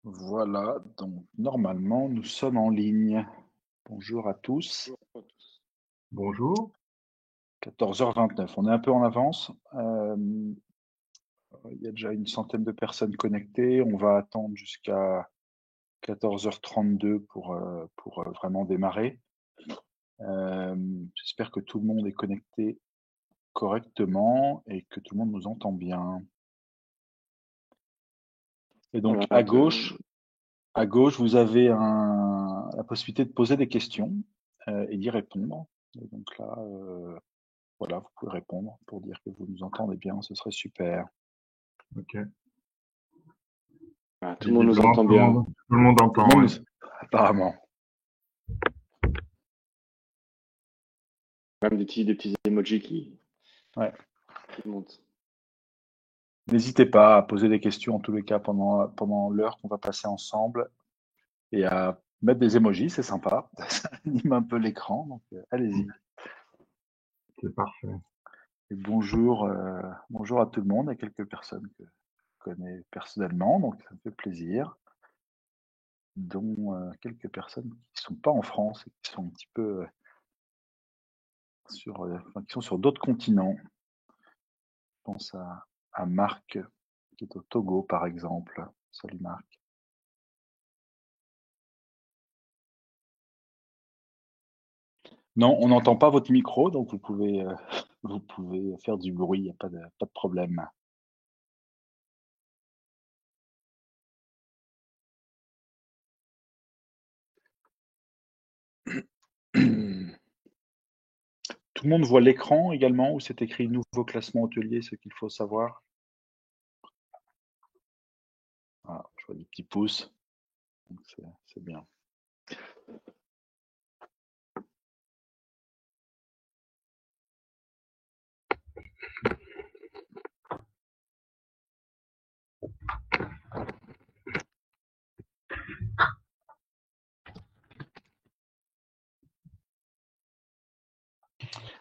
Voilà, donc normalement, nous sommes en ligne. Bonjour à tous. Bonjour. 14h29, on est un peu en avance. Il y a déjà une centaine de personnes connectées. On va attendre jusqu'à 14h32 pour vraiment démarrer. J'espère que tout le monde est connecté correctement et que tout le monde nous entend bien. Et donc, Voilà, à gauche, vous avez la possibilité de poser des questions et d'y répondre. Et donc là, voilà, vous pouvez répondre pour dire que vous nous entendez bien, ce serait super. Ok. voilà, tout le monde nous Visiblement, entend bien. tout le monde Tout le entend, monde ouais. apparemment. Même des petits emojis Ouais. qui montent. N'hésitez pas à poser des questions en tous les cas pendant l'heure qu'on va passer ensemble et à mettre des emojis, c'est sympa. Ça anime un peu l'écran, donc allez-y. C'est parfait. Et bonjour, bonjour à tout le monde. Il y a quelques personnes que je connais personnellement, donc ça me fait plaisir, dont quelques personnes qui ne sont pas en France et qui sont un petit peu qui sont sur d'autres continents. Je pense à Marc, qui est au Togo, par exemple. Salut Marc. Non, on n'entend pas votre micro, donc vous pouvez faire du bruit, il n'y a pas de problème. Tout le monde voit l'écran également, où c'est écrit nouveau classement hôtelier, ce qu'il faut savoir. Voilà, je vois des petits pouces, donc c'est bien.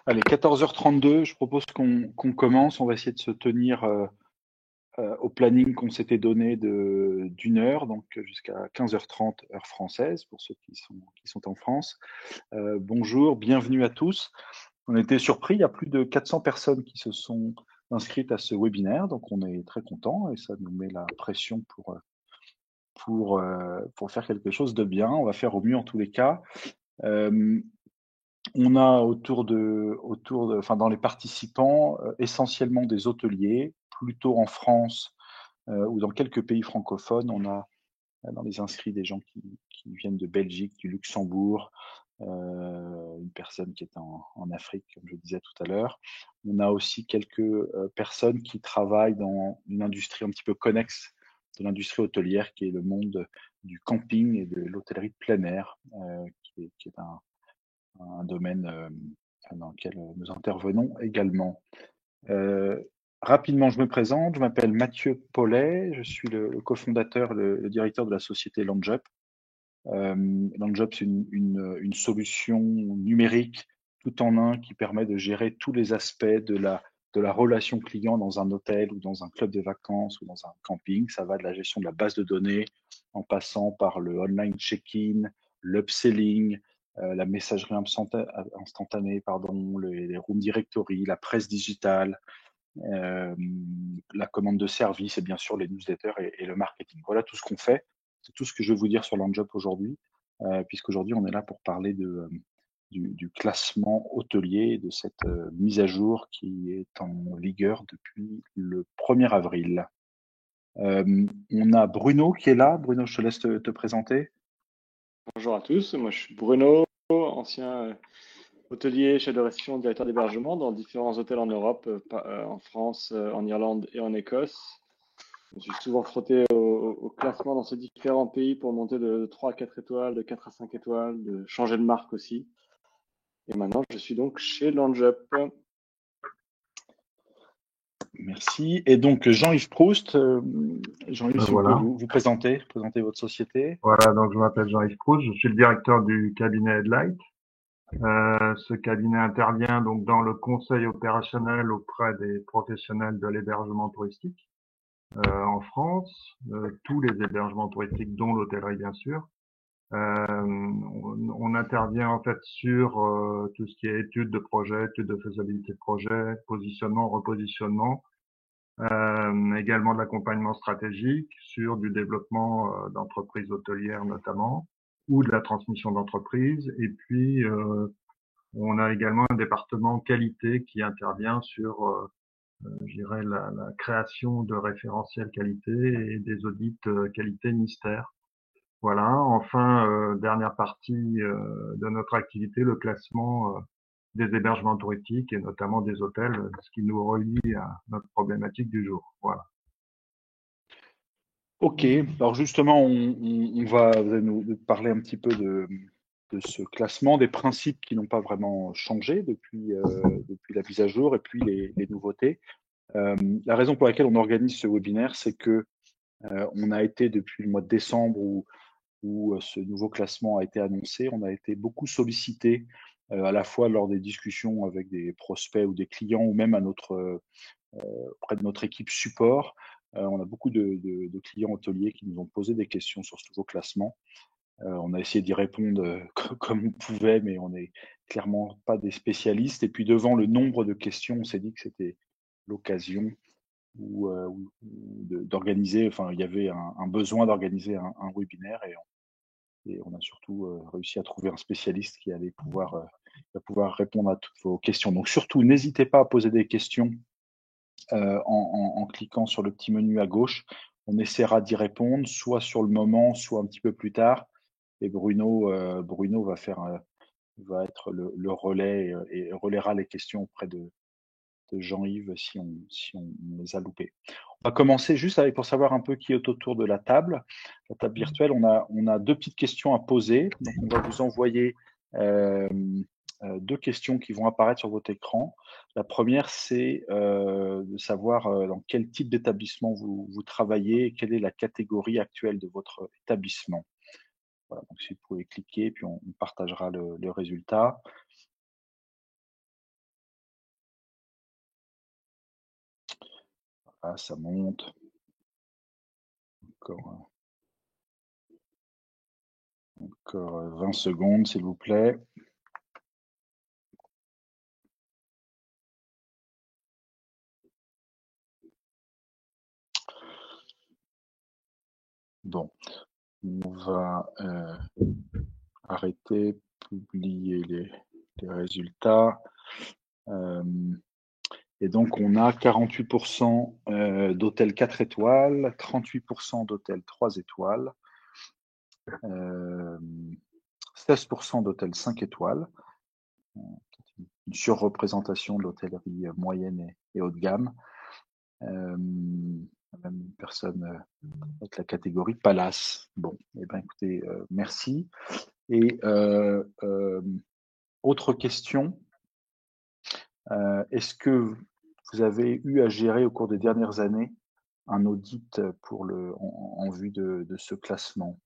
Allez, 14h32, je propose qu'on commence. On va essayer de se tenir au planning qu'on s'était donné d'une heure, donc jusqu'à 15h30 heure française, pour ceux qui sont en France. Bonjour, bienvenue à tous. On était surpris, il y a plus de 400 personnes qui se sont inscrites à ce webinaire, donc on est très content et ça nous met la pression pour faire quelque chose de bien. On va faire au mieux en tous les cas. On a enfin dans les participants, essentiellement des hôteliers, plutôt en France ou dans quelques pays francophones. On a dans les inscrits des gens qui viennent de Belgique, du Luxembourg, une personne qui est en Afrique, comme je disais tout à l'heure. On a aussi quelques personnes qui travaillent dans une industrie un petit peu connexe de l'industrie hôtelière, qui est le monde du camping et de l'hôtellerie de plein air, qui est un domaine dans lequel nous intervenons également. Rapidement, je me présente, je m'appelle Mathieu Paulet, je suis le cofondateur, le directeur de la société LandJup. LandJup, c'est une solution numérique tout en un qui permet de gérer tous les aspects de la relation client dans un hôtel ou dans un club de vacances ou dans un camping. Ça va de la gestion de la base de données en passant par le online check-in, l'upselling, la messagerie instantanée, pardon, les room directory, la presse digitale, la commande de service et bien sûr les newsletters et le marketing. Voilà tout ce qu'on fait. C'est tout ce que je vais vous dire sur LandJup aujourd'hui, puisqu'aujourd'hui on est là pour parler du classement hôtelier et de cette mise à jour qui est en vigueur depuis le 1er avril. On a Bruno qui est là. Bruno, je te laisse te présenter. Bonjour à tous, moi je suis Bruno, ancien hôtelier, chef de réception, directeur d'hébergement dans différents hôtels en Europe, en France, en Irlande et en Écosse. Je me suis souvent frotté au classement dans ces différents pays pour monter de 3 à 4 étoiles, de 4 à 5 étoiles, de changer de marque aussi. Et maintenant, je suis donc chez LandJup. Merci. Et donc Jean-Yves Proust, Jean-Yves, si vous pouvez Voilà. vous présenter votre société. Voilà, donc je m'appelle Jean-Yves Proust, je suis le directeur du cabinet Headlight. Ce cabinet intervient donc dans le conseil opérationnel auprès des professionnels de l'hébergement touristique. en France, tous les hébergements touristiques, dont l'hôtellerie bien sûr. On intervient en fait sur tout ce qui est études de projet, études de faisabilité de projet, positionnement, repositionnement, également de l'accompagnement stratégique sur du développement d'entreprises hôtelières notamment, ou de la transmission d'entreprises. Et puis, on a également un département qualité qui intervient sur, je dirais, la création de référentiels qualité et des audits qualité mystère. Voilà. Enfin, dernière partie de notre activité, le classement des hébergements touristiques et notamment des hôtels, ce qui nous relie à notre problématique du jour. Voilà. Ok, alors justement, vous allez nous parler un petit peu de ce classement, des principes qui n'ont pas vraiment changé depuis la mise à jour et puis les nouveautés. La raison pour laquelle on organise ce webinaire, c'est que on a été depuis le mois de décembre où ce nouveau classement a été annoncé, on a été beaucoup sollicité à la fois lors des discussions avec des prospects ou des clients ou même auprès de notre équipe support. On a beaucoup de clients hôteliers qui nous ont posé des questions sur ce nouveau classement. On a essayé d'y répondre comme on pouvait, mais on n'est clairement pas des spécialistes. Et puis devant le nombre de questions, on s'est dit que c'était l'occasion d'organiser, enfin il y avait un besoin d'organiser un webinaire et on a surtout réussi à trouver un spécialiste qui allait pouvoir répondre à toutes vos questions. Donc surtout, n'hésitez pas à poser des questions en cliquant sur le petit menu à gauche. On essaiera d'y répondre, soit sur le moment, soit un petit peu plus tard. Et Bruno va être le relais et relaiera les questions auprès de Jean-Yves si on les a loupées. On va commencer juste pour savoir un peu qui est autour de la table virtuelle. On a deux petites questions à poser. Donc, on va vous envoyer deux questions qui vont apparaître sur votre écran. La première, c'est de savoir dans quel type d'établissement vous travaillez et quelle est la catégorie actuelle de votre établissement. Voilà, donc si vous pouvez cliquer, puis on partagera le résultat. Voilà, ça monte. Encore 20 secondes, s'il vous plaît. Bon, on va arrêter, publier les résultats. Et donc, on a 48% d'hôtels 4 étoiles, 38% d'hôtels 3 étoiles, 16% d'hôtels 5 étoiles, une surreprésentation de l'hôtellerie moyenne et haut de gamme. Même une personne avec la catégorie Palace. Bon, eh bien, écoutez, merci. Et autre question, est-ce que vous avez eu à gérer au cours des dernières années un audit en vue de ce classement?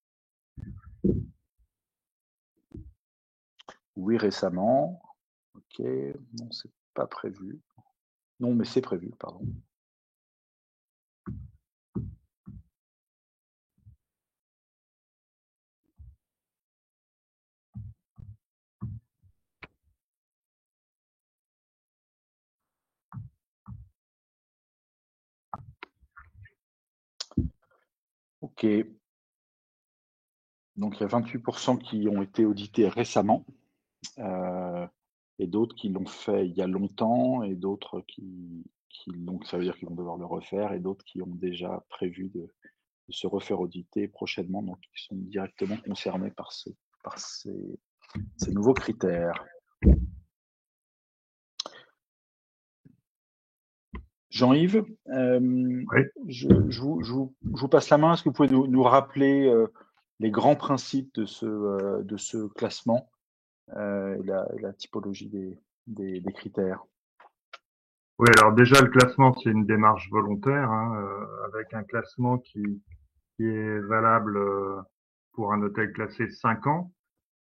Oui, récemment. Ok, non, c'est pas prévu. Non, mais c'est prévu, pardon. Ok. Donc, il y a 28% qui ont été audités récemment. Et d'autres qui l'ont fait il y a longtemps, et d'autres donc ça veut dire qu'ils vont devoir le refaire, et d'autres qui ont déjà prévu de se refaire auditer prochainement, donc qui sont directement concernés par ces nouveaux critères. Jean-Yves, Oui. je vous passe la main. Est-ce que vous pouvez nous rappeler les grands principes de ce classement et la typologie des critères? Oui, alors déjà le classement c'est une démarche volontaire, hein, avec un classement qui est valable pour un hôtel classé 5 ans.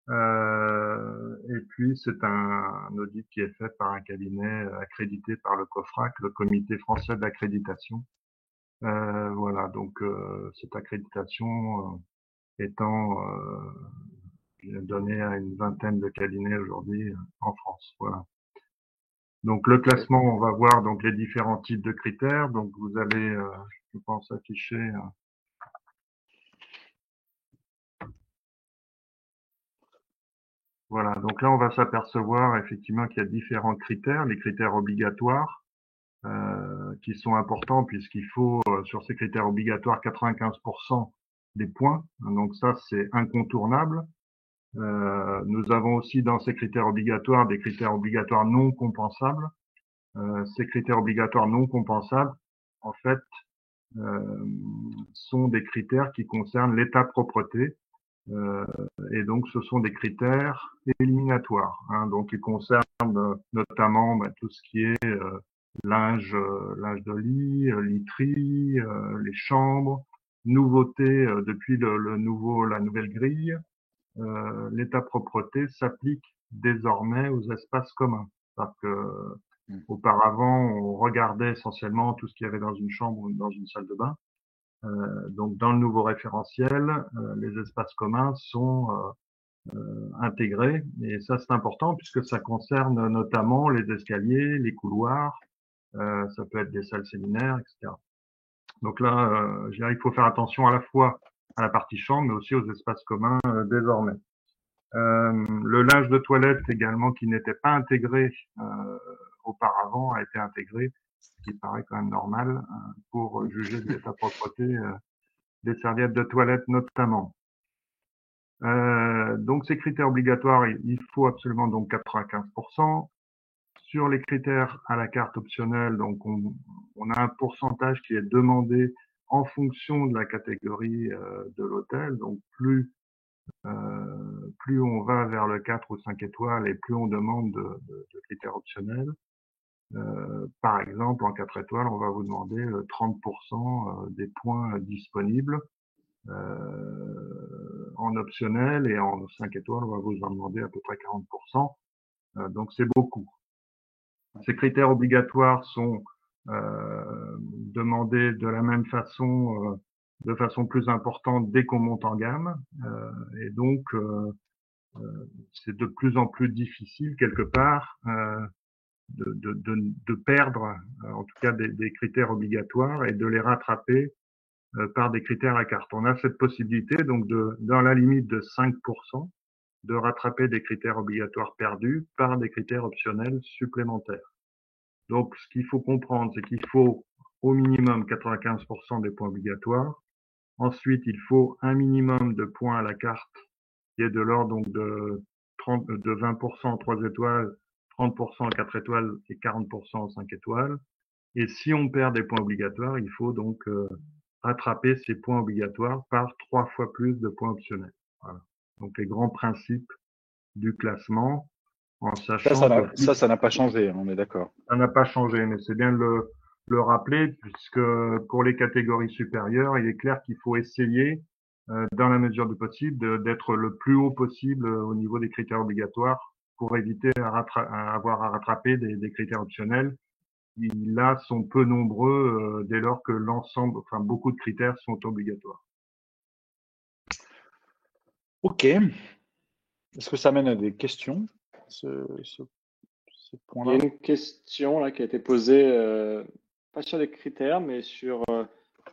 Et puis c'est un audit qui est fait par un cabinet accrédité par le COFRAC, le Comité français d'accréditation. Voilà, donc cette accréditation étant donnée à une vingtaine de cabinets aujourd'hui en France. Voilà. Donc le classement, on va voir donc les différents types de critères. Donc vous allez, je pense, afficher. Voilà, donc là on va s'apercevoir effectivement qu'il y a différents critères, les critères obligatoires qui sont importants puisqu'il faut sur ces critères obligatoires 95% des points. Donc ça c'est incontournable. Nous avons aussi dans ces critères obligatoires des critères obligatoires non compensables. Ces critères obligatoires non compensables, en fait, sont des critères qui concernent l'état propreté. Et donc, ce sont des critères éliminatoires. Hein, donc, ils concernent notamment tout ce qui est linge de lit, literie, les chambres, nouveautés depuis la nouvelle grille. L'état propreté s'applique désormais aux espaces communs. Parce que auparavant, on regardait essentiellement tout ce qu'il y avait dans une chambre ou dans une salle de bain. Donc, dans le nouveau référentiel, les espaces communs sont intégrés. Et ça, c'est important puisque ça concerne notamment les escaliers, les couloirs. Ça peut être des salles séminaires, etc. Donc là, je dirais qu'il faut faire attention à la fois à la partie chambre, mais aussi aux espaces communs désormais. Le linge de toilette également, qui n'était pas intégré auparavant, a été intégré, ce qui paraît quand même normal pour juger de l'état de propreté des serviettes de toilette notamment. Donc ces critères obligatoires, il faut absolument donc 95%. Sur les critères à la carte optionnelle, donc on a un pourcentage qui est demandé en fonction de la catégorie de l'hôtel. Donc plus on va vers le 4 ou 5 étoiles et plus on demande de critères optionnels. Par exemple, en 4 étoiles, on va vous demander 30% des points disponibles. En optionnel, et en 5 étoiles, on va vous en demander à peu près 40%. Donc c'est beaucoup. Ces critères obligatoires sont demandés de la même façon, de façon plus importante dès qu'on monte en gamme. Et donc c'est de plus en plus difficile quelque part de perdre en tout cas des critères obligatoires et de les rattraper par des critères à la carte. On a cette possibilité donc dans la limite de 5%, de rattraper des critères obligatoires perdus par des critères optionnels supplémentaires. Donc ce qu'il faut comprendre, c'est qu'il faut au minimum 95% des points obligatoires. Ensuite, il faut un minimum de points à la carte qui est de l'ordre donc de 20% en 3 étoiles, 30% en 4 étoiles et 40% en 5 étoiles. Et si on perd des points obligatoires, il faut donc rattraper ces points obligatoires par 3 fois plus de points optionnels. Voilà. Donc les grands principes du classement, en sachant que ça n'a pas changé, on est d'accord. ça n'a pas changé, mais c'est bien de le rappeler, puisque pour les catégories supérieures, il est clair qu'il faut essayer, dans la mesure du possible, d'être le plus haut possible au niveau des critères obligatoires pour éviter à avoir à rattraper des critères optionnels qui, là, sont peu nombreux dès lors que beaucoup de critères sont obligatoires. Ok. Est-ce que ça mène à des questions, ce Il y point-là? a une question là qui a été posée, pas sur les critères, mais sur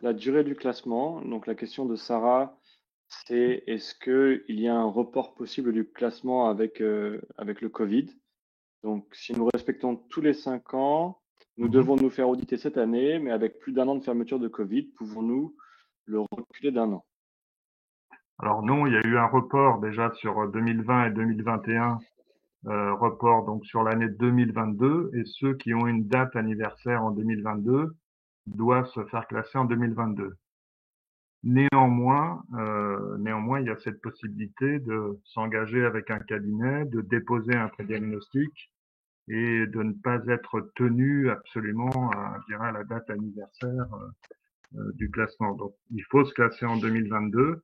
la durée du classement. Donc la question de Sarah, c'est est-ce qu'il y a un report possible du classement avec le Covid? Donc si nous respectons tous les 5 ans, nous devons nous faire auditer cette année, mais avec plus d'1 an de fermeture de Covid, pouvons-nous le reculer d'1 an? Alors non, il y a eu un report déjà sur 2020 et 2021, report donc sur l'année 2022, et ceux qui ont une date anniversaire en 2022 doivent se faire classer en 2022. Néanmoins, il y a cette possibilité de s'engager avec un cabinet, de déposer un prédiagnostic et de ne pas être tenu absolument à la date anniversaire du classement. Donc, il faut se classer en 2022,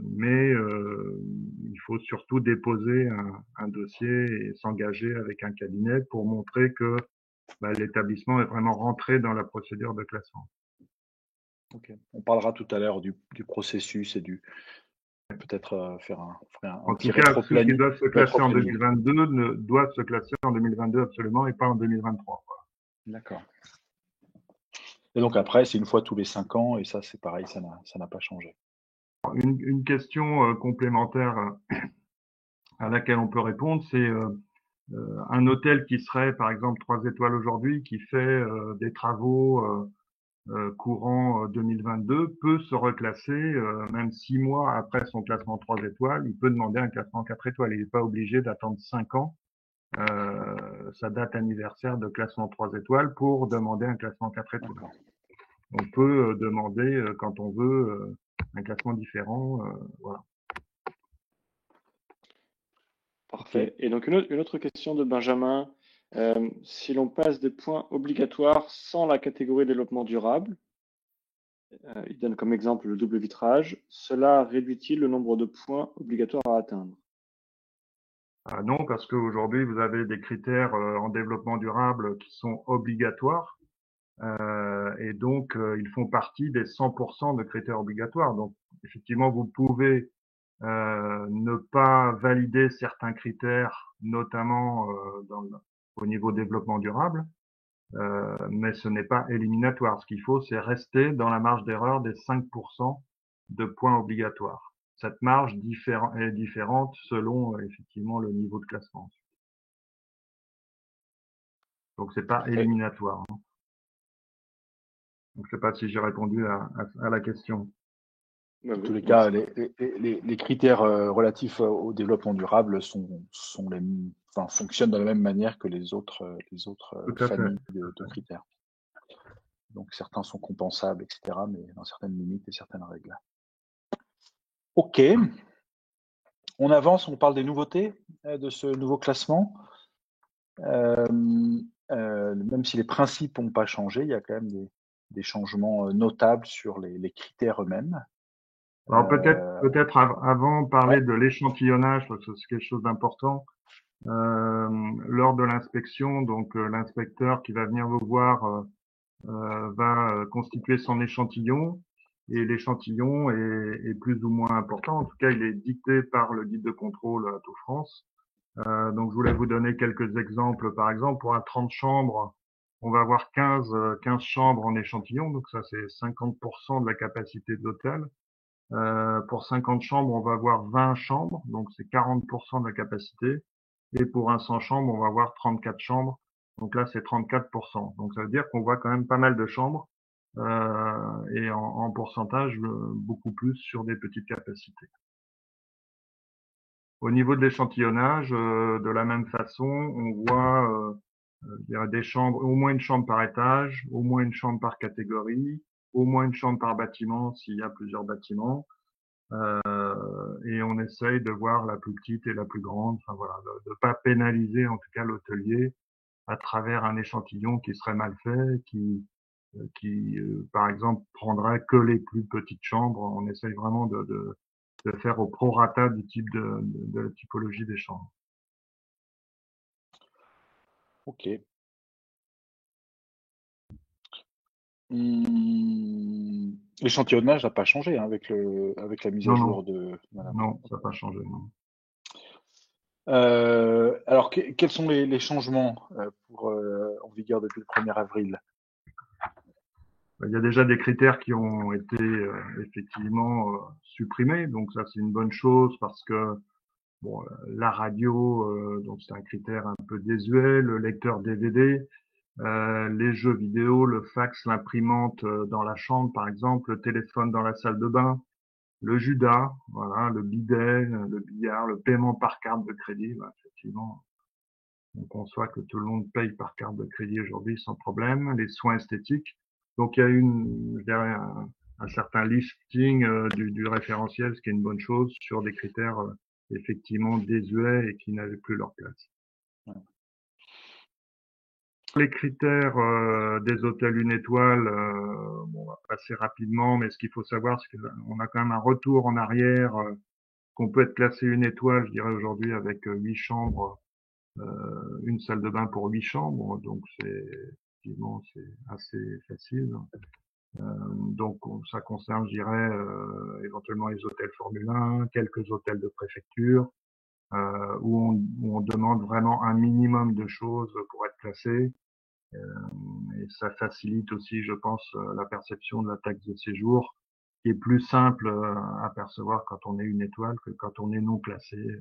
mais il faut surtout déposer un dossier et s'engager avec un cabinet pour montrer que l'établissement est vraiment rentré dans la procédure de classement. Ok. On parlera tout à l'heure du processus et peut-être faire un En petit tout cas, ceux qui rétro-planning. doivent se classer en 2022 doivent se classer en 2022 absolument et pas en 2023. D'accord. Et donc après, c'est une fois tous les 5 ans, et ça, c'est pareil, ça n'a pas changé. Une question complémentaire à laquelle on peut répondre, c'est un hôtel qui serait, par exemple, 3 étoiles aujourd'hui, qui fait des travaux courant 2022, peut se reclasser, même 6 mois après son classement 3 étoiles, il peut demander un classement 4 étoiles. Il n'est pas obligé d'attendre 5 ans sa date anniversaire de classement 3 étoiles pour demander un classement 4 étoiles. On peut demander quand on veut un classement différent. Voilà. Parfait. Et donc une autre question de Benjamin. Si l'on passe des points obligatoires sans la catégorie développement durable, il donne comme exemple le double vitrage, cela réduit-il le nombre de points obligatoires à atteindre? Non, parce qu'aujourd'hui, vous avez des critères en développement durable qui sont obligatoires. Et donc, ils font partie des 100% de critères obligatoires. Donc, effectivement, vous pouvez ne pas valider certains critères, notamment au niveau développement durable, mais ce n'est pas éliminatoire. Ce qu'il faut, c'est rester dans la marge d'erreur des 5% de points obligatoires. Cette marge est différente selon effectivement le niveau de classement. Donc c'est pas Parfait. éliminatoire. Donc je sais pas si j'ai répondu à la question. Dans tous Oui, les cas, merci. les critères relatifs au développement durable fonctionnent de la même manière que les autres Tout à fait. familles de critères. Donc certains sont compensables, etc., mais dans certaines limites et certaines règles. Ok, on avance, on parle des nouveautés de ce nouveau classement. Même si les principes n'ont pas changé, il y a quand même des changements notables sur les critères eux-mêmes. Alors peut-être avant parler Ouais. de l'échantillonnage, parce que c'est quelque chose d'important. Lors de l'inspection, donc l'inspecteur qui va venir vous voir va constituer son échantillon, et l'échantillon est plus ou moins important. En tout cas, il est dicté par le guide de contrôle à Tout France. Donc je voulais vous donner quelques exemples. Par exemple, pour un 30 chambres, on va avoir 15 chambres en échantillon, donc ça c'est 50% de la capacité de l'hôtel. Pour 50 chambres, on va avoir 20 chambres, donc c'est 40% de la capacité. Et pour un 100 chambres, on va avoir 34 chambres, donc là c'est 34%. Donc ça veut dire qu'on voit quand même pas mal de chambres et en pourcentage beaucoup plus sur des petites capacités. Au niveau de l'échantillonnage, de la même façon, on voit il y a des chambres, au moins une chambre par étage, au moins une chambre par catégorie, au moins une chambre par bâtiment s'il y a plusieurs bâtiments. Et on essaye de voir la plus petite et la plus grande, enfin voilà, de pas pénaliser en tout cas l'hôtelier à travers un échantillon qui serait mal fait, qui par exemple prendrait que les plus petites chambres. On essaye vraiment de faire au prorata du type de la typologie des chambres. Ok. L'échantillonnage n'a pas changé avec la mise à Non, non, jour de. Voilà. non, ça n'a pas changé. Non. Alors, quels sont les changements en vigueur depuis le 1er avril? Il y a déjà des critères qui ont été effectivement supprimés, donc ça c'est une bonne chose parce que bon, la radio, donc c'est un critère un peu désuet, le lecteur DVD, les jeux vidéo, le fax, l'imprimante dans la chambre par exemple, le téléphone dans la salle de bain, le Judas, voilà, le bidet, le billard, le paiement par carte de crédit, bah, effectivement. On conçoit que tout le monde paye par carte de crédit aujourd'hui sans problème. Les soins esthétiques. Donc il y a je dirais un certain lifting du référentiel, ce qui est une bonne chose, sur des critères effectivement désuets et qui n'avaient plus leur place. Ouais. Les critères des hôtels une étoile, bon, on va passer rapidement, mais ce qu'il faut savoir, c'est qu'on a quand même un retour en arrière, qu'on peut être classé une étoile, je dirais aujourd'hui, avec 8 chambres, une salle de bain pour 8 chambres, donc c'est effectivement c'est assez facile. Donc ça concerne, je dirais, éventuellement les hôtels Formule 1, quelques hôtels de préfecture, où on demande vraiment un minimum de choses pour être classé. Et ça facilite aussi, je pense, la perception de la taxe de séjour, qui est plus simple à percevoir quand on est une étoile que quand on est non classé.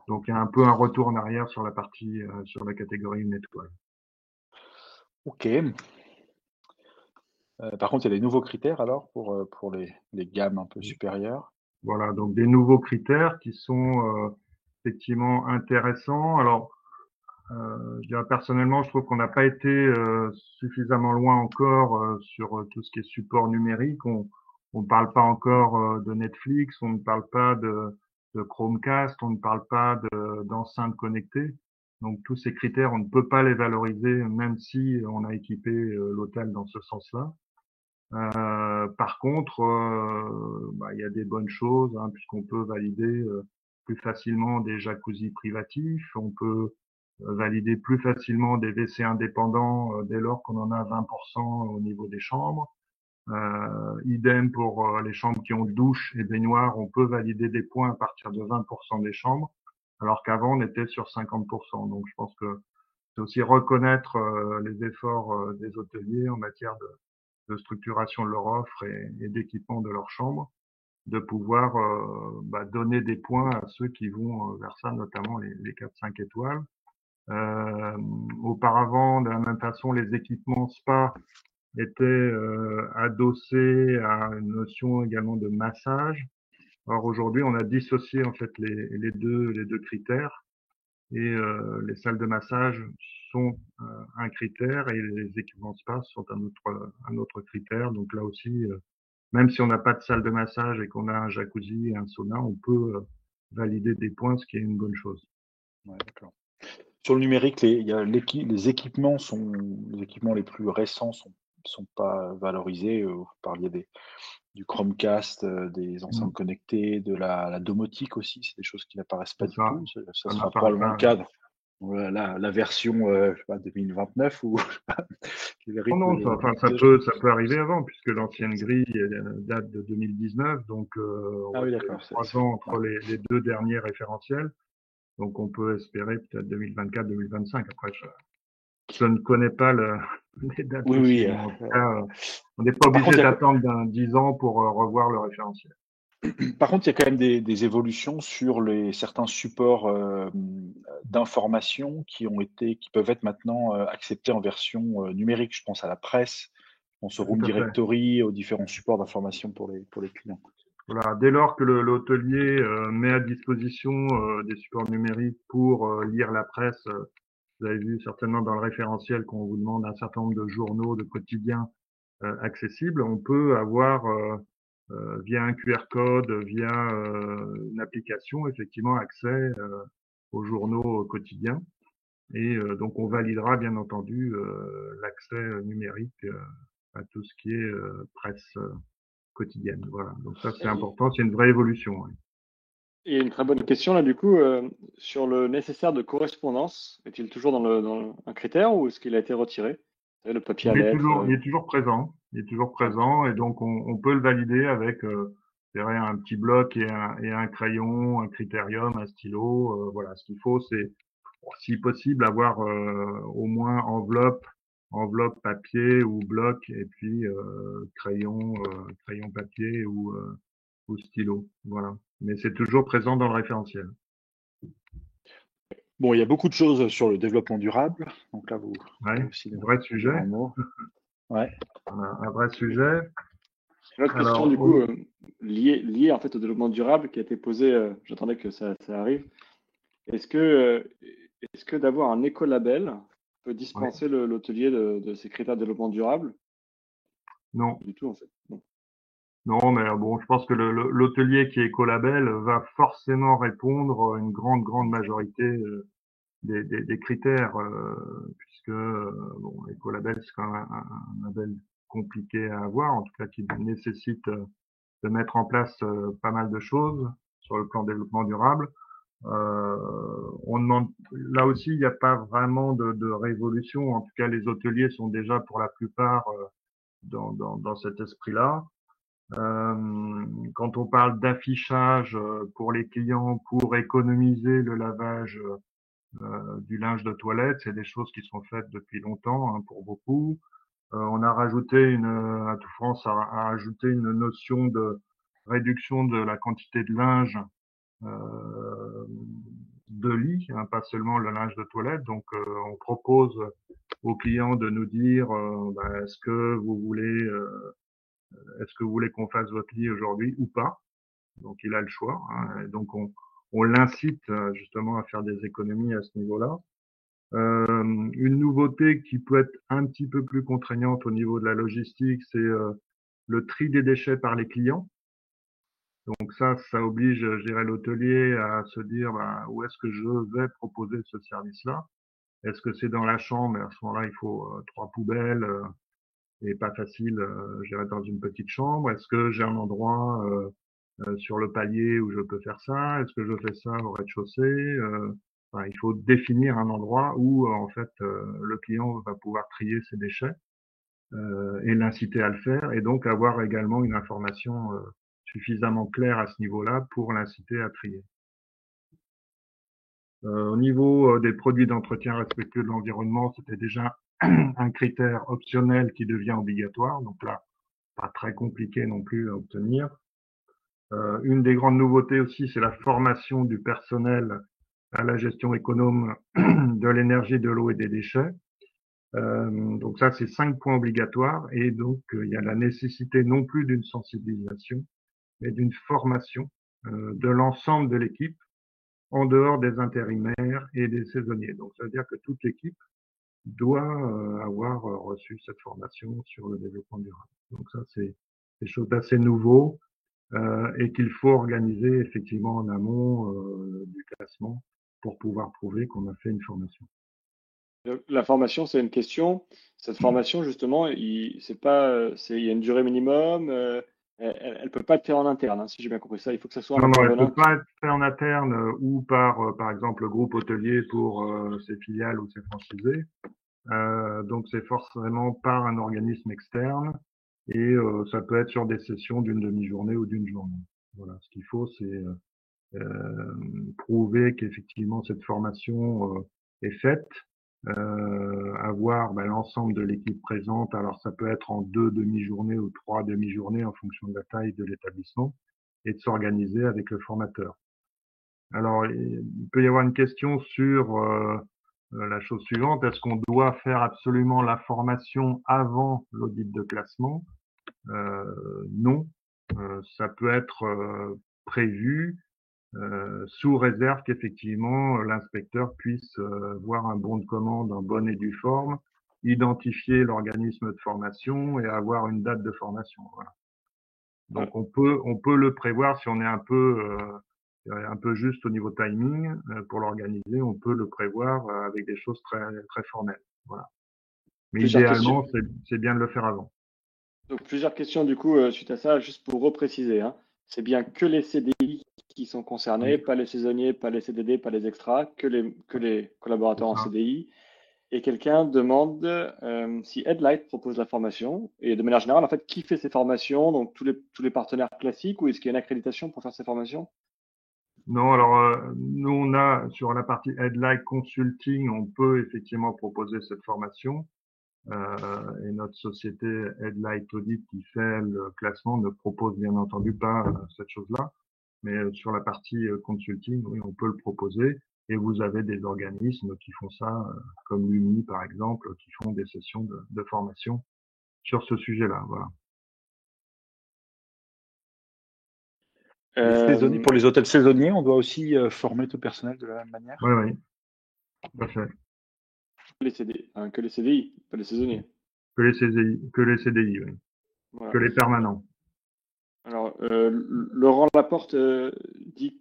Donc il y a un peu un retour en arrière sur la partie, sur la catégorie une étoile. Ok. Par contre, il y a des nouveaux critères alors pour les gammes un peu supérieures. Voilà, donc des nouveaux critères qui sont effectivement intéressants. Alors, je dirais personnellement, je trouve qu'on n'a pas été suffisamment loin encore sur tout ce qui est support numérique. On ne parle pas encore de Netflix, on ne parle pas de Chromecast, on ne parle pas d'enceintes connectées. Donc tous ces critères, on ne peut pas les valoriser, même si on a équipé l'hôtel dans ce sens-là. Par contre, il y a des bonnes choses, hein, puisqu'on peut valider plus facilement des jacuzzis privatifs, on peut valider plus facilement des WC indépendants dès lors qu'on en a 20% au niveau des chambres. Idem pour les chambres qui ont douche et baignoire, on peut valider des points à partir de 20% des chambres, alors qu'avant on était sur 50%. Donc je pense que c'est aussi reconnaître les efforts des hôteliers en matière de structuration de leur offre et d'équipement de leur chambre, de pouvoir donner des points à ceux qui vont vers ça, notamment les 4-5 étoiles. Auparavant, de la même façon, les équipements spa étaient adossés à une notion également de massage. Alors aujourd'hui, on a dissocié en fait les deux critères et les salles de massage sont un critère et les équipements spa sont un autre critère. Donc là aussi, même si on n'a pas de salle de massage et qu'on a un jacuzzi et un sauna, on peut valider des points, ce qui est une bonne chose. Ouais, d'accord. Sur le numérique, les équipements les plus récents sont pas valorisés. Vous parliez du Chromecast, des enceintes connectées, de la domotique aussi, c'est des choses qui n'apparaissent pas C'est du ça. tout. Ça Ça sera n'apparaît probablement le pas. cas dans la version, je sais pas, 2029 ou je sais pas, les Oh rythmes non, de ça peut arriver avant, puisque l'ancienne grille date de 2019, donc on Ah va oui, dire il y a d'accord, 3 ans ouais. entre les deux derniers référentiels. Donc on peut espérer peut-être 2024-2025. Après, je ne connais pas les dates Oui, oui, possibles, mais en tout cas, on n'est pas par obligé contre, d'attendre 10 ans pour revoir le référentiel. par contre, il y a quand même des évolutions sur certains supports d'information qui peuvent être maintenant acceptés en version numérique. Je pense à la presse, je pense au Tout Room à fait. Directory, aux différents supports d'information pour les clients. Voilà, dès lors que l'hôtelier met à disposition des supports numériques pour lire la presse, vous avez vu certainement dans le référentiel qu'on vous demande un certain nombre de journaux, de quotidiens accessibles. On peut avoir via un QR code, via une application, effectivement accès aux journaux quotidiens. Et donc on validera bien entendu l'accès numérique à tout ce qui est presse quotidienne. Voilà. Donc ça c'est Et important, c'est une vraie évolution. Ouais. et une très bonne question là du coup sur le nécessaire de correspondance, est-il toujours dans un critère ou est-ce qu'il a été retiré? Vous savez, le papier à lettres. Il est toujours présent. Il est toujours Ah, d'accord. présent et donc on peut le valider avec un petit bloc et un crayon, un critérium, un stylo. Voilà, ce qu'il faut, c'est si possible avoir au moins enveloppe papier ou bloc et puis crayon papier ou stylo. Voilà. Mais c'est toujours présent dans le référentiel. Bon, il y a beaucoup de choses sur le développement durable. Donc là, vous Ouais, allez aussi vrai en dire sujet. un mot. Ouais. Un vrai sujet. Une autre question Alors, du coup liée en fait au développement durable qui a été posée, j'attendais que ça arrive. Est-ce que, est-ce que d'avoir un écolabel peut ouais, dispenser l'hôtelier de ces critères de développement durable? non. Du tout, en fait. Non. Non, mais bon, je pense que l'hôtelier qui est écolabel va forcément répondre à une grande majorité des critères, puisque bon, écolabel, c'est quand même un label compliqué à avoir, en tout cas qui nécessite de mettre en place pas mal de choses sur le plan développement durable. On demande, là aussi, il n'y a pas vraiment de révolution. En tout cas, les hôteliers sont déjà pour la plupart dans cet esprit-là. Quand on parle d'affichage pour les clients pour économiser le lavage du linge de toilette, c'est des choses qui sont faites depuis longtemps hein, pour beaucoup. On a rajouté Atout France a rajouté une notion de réduction de la quantité de linge de lit, hein, pas seulement le linge de toilette. Donc, on propose aux clients de nous dire est-ce que vous voulez qu'on fasse votre lit aujourd'hui ou pas. Donc, il a le choix. Hein, et donc, on l'incite justement à faire des économies à ce niveau-là. Une nouveauté qui peut être un petit peu plus contraignante au niveau de la logistique, c'est le tri des déchets par les clients. Donc ça oblige, je dirais, l'hôtelier à se dire où est-ce que je vais proposer ce service-là. Est-ce que c'est dans la chambre? Et à ce moment-là, il faut 3 poubelles et pas facile, je dirais, dans une petite chambre. Est-ce que j'ai un endroit sur le palier où je peux faire ça? Est-ce que je fais ça au rez-de-chaussée? Il faut définir un endroit où en fait le client va pouvoir trier ses déchets et l'inciter à le faire, et donc avoir également une information suffisamment claire à ce niveau-là pour l'inciter à trier. Au niveau des produits d'entretien respectueux de l'environnement, c'était déjà un critère optionnel qui devient obligatoire, donc là, pas très compliqué non plus à obtenir. Une des grandes nouveautés aussi, c'est la formation du personnel à la gestion économe de l'énergie, de l'eau et des déchets. Donc ça, c'est 5 points obligatoires, et donc il y a la nécessité non plus d'une sensibilisation, mais d'une formation de l'ensemble de l'équipe en dehors des intérimaires et des saisonniers. Donc ça veut dire que toute l'équipe doit avoir reçu cette formation sur le développement durable. Donc ça, c'est des choses d'assez nouveau et qu'il faut organiser effectivement en amont du classement pour pouvoir prouver qu'on a fait une formation. La formation, c'est une question. Cette formation, justement, il y a une durée minimum. Elle ne peut pas être faite en interne, hein, si j'ai bien compris ça. Il faut que ce soit un Non, elle peut intervenant pas être fait en interne ou par exemple, le groupe hôtelier pour ses filiales ou ses franchisés. Donc, c'est forcément par un organisme externe et ça peut être sur des sessions d'une demi-journée ou d'une journée. Voilà, ce qu'il faut, c'est prouver qu'effectivement cette formation est faite, avoir l'ensemble de l'équipe présente. Alors, ça peut être en 2 demi-journées ou 3 demi-journées en fonction de la taille de l'établissement, et de s'organiser avec le formateur. Alors, il peut y avoir une question sur la chose suivante. Est-ce qu'on doit faire absolument la formation avant l'audit de classement? Non. Ça peut être prévu sous réserve qu'effectivement l'inspecteur puisse voir un bon de commande en bonne et due forme, identifier l'organisme de formation et avoir une date de formation. Voilà. Donc on peut le prévoir si on est un peu juste au niveau timing pour l'organiser. On peut le prévoir avec des choses très très formelles. Voilà. Mais plusieurs questions. idéalement, c'est bien de le faire avant. Donc, plusieurs questions, du coup, suite à ça, juste pour repréciser, hein. C'est bien que les CDI qui sont concernés, Oui, pas les saisonniers, pas les CDD, pas les extras, que les c'est collaborateurs en ça. CDI. Et quelqu'un demande si Headlight propose la formation. Et de manière générale, en fait, qui fait ces formations? Donc, tous les partenaires classiques, ou est-ce qu'il y a une accréditation pour faire ces formations? Non, alors nous on a sur la partie Headlight Consulting, on peut effectivement proposer cette formation. Et notre société Headlight Audit qui fait le classement ne propose bien entendu pas cette chose-là. Mais sur la partie consulting, oui, on peut le proposer. Et vous avez des organismes qui font ça, comme l'UMI par exemple, qui font des sessions de formation sur ce sujet-là. Voilà. Les saisonniers, Euh, pour les hôtels saisonniers, on doit aussi former tout le personnel de la même manière. Oui, oui, tout à fait. que les CDI, pas les saisonniers. Que les CDI, oui. Voilà. Que les permanents. Alors, Laurent Laporte dit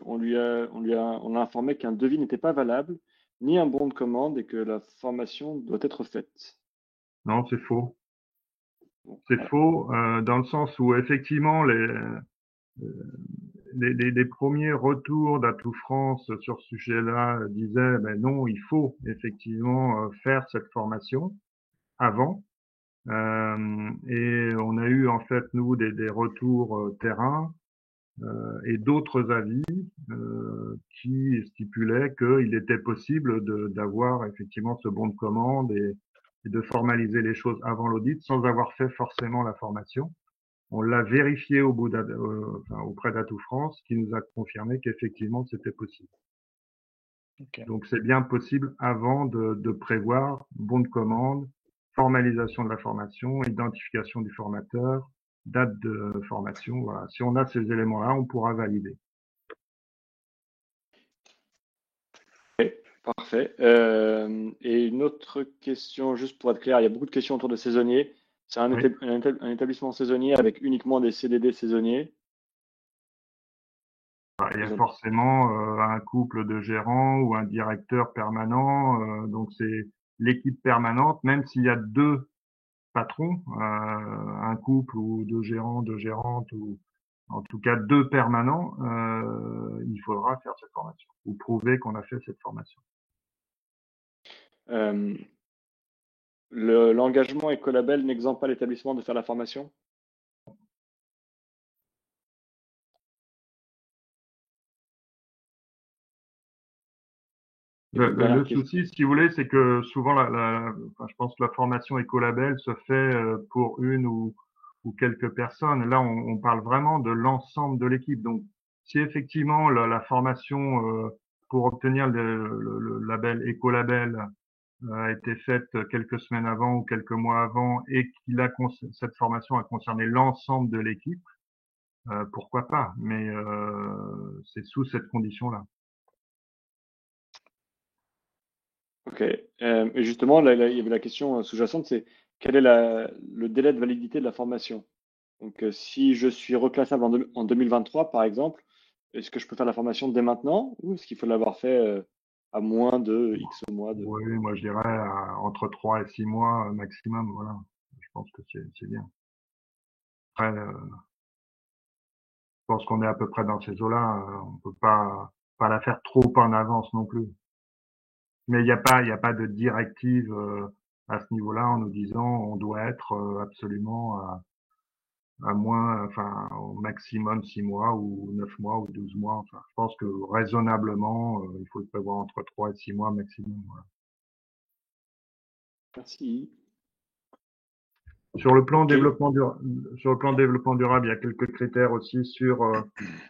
on l'a informé qu'un devis n'était pas valable, ni un bon de commande, et que la formation doit être faite. Non, c'est faux. Bon, C'est voilà. faux dans le sens où effectivement les premiers retours d'Atout France sur ce sujet-là disaient non, il faut effectivement faire cette formation avant. Et on a eu en fait nous des retours terrain et d'autres avis qui stipulaient qu'il était possible d'avoir effectivement ce bon de commande et de formaliser les choses avant l'audit sans avoir fait forcément la formation. On l'a vérifié auprès d'Atout France, qui nous a confirmé qu'effectivement c'était possible. Ok. Donc c'est bien possible avant de prévoir bon de commande, formalisation de la formation, identification du formateur, date de formation. Voilà. Si on a ces éléments-là, on pourra valider. Parfait. Et une autre question, juste pour être clair, il y a beaucoup de questions autour de saisonniers. C'est un, Oui. un établissement saisonnier avec uniquement des CDD saisonniers. Il y a Ils ont... forcément un couple de gérants ou un directeur permanent. Donc c'est l'équipe permanente, même s'il y a deux patrons, un couple ou deux gérants, deux gérantes, ou en tout cas deux permanents, il faudra faire cette formation ou prouver qu'on a fait cette formation. Euh, l'engagement Ecolabel n'exempte pas l'établissement de faire la formation? Et puis une dernière Le question. souci, si vous voulez, c'est que souvent, enfin, je pense que la formation écolabel se fait pour une ou quelques personnes. Là, on parle vraiment de l'ensemble de l'équipe. Donc, si effectivement la formation pour obtenir le label écolabel a été faite quelques semaines avant ou quelques mois avant et cette formation a concerné l'ensemble de l'équipe, pourquoi pas? Mais c'est sous cette condition-là. Ok. Et justement, il y avait la question sous-jacente, c'est quel est le délai de validité de la formation? Donc, si je suis reclassable en 2023, par exemple, est-ce que je peux faire la formation dès maintenant ou est-ce qu'il faut l'avoir fait à moins de X mois de... Oui, moi je dirais entre 3 et 6 mois maximum, voilà. Je pense que c'est bien. Après, je pense qu'on est à peu près dans ces eaux-là. On peut pas la faire trop en avance non plus. Mais il y a pas de directive à ce niveau-là en nous disant on doit être absolument à moins, enfin au maximum 6 mois ou 9 mois ou 12 mois. Enfin, je pense que raisonnablement, il faut le prévoir entre 3 et 6 mois maximum. Voilà. Merci. Sur le plan Ok. sur le plan développement durable, il y a quelques critères aussi sur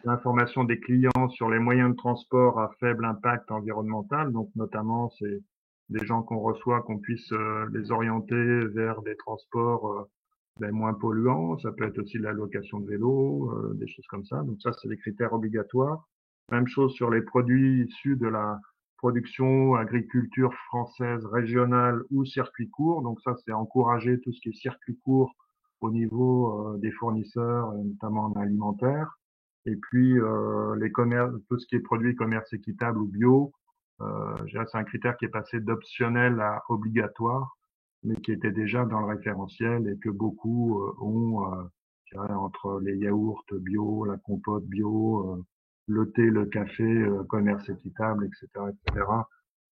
l'information des clients sur les moyens de transport à faible impact environnemental. Donc, notamment, c'est des gens qu'on reçoit, qu'on puisse les orienter vers des transports moins polluants. Ça peut être aussi de la location de vélo, des choses comme ça. Donc, ça, c'est des critères obligatoires. Même chose sur les produits issus de la production, agriculture française régionale ou circuit court. Donc ça, c'est encourager tout ce qui est circuit court au niveau des fournisseurs, notamment en alimentaire. Et puis tout ce qui est produit commerce équitable ou bio, je dirais c'est un critère qui est passé d'optionnel à obligatoire, mais qui était déjà dans le référentiel et que beaucoup ont, je dirais, entre les yaourts bio, la compote bio, le thé, le café, commerce équitable, etc., etc.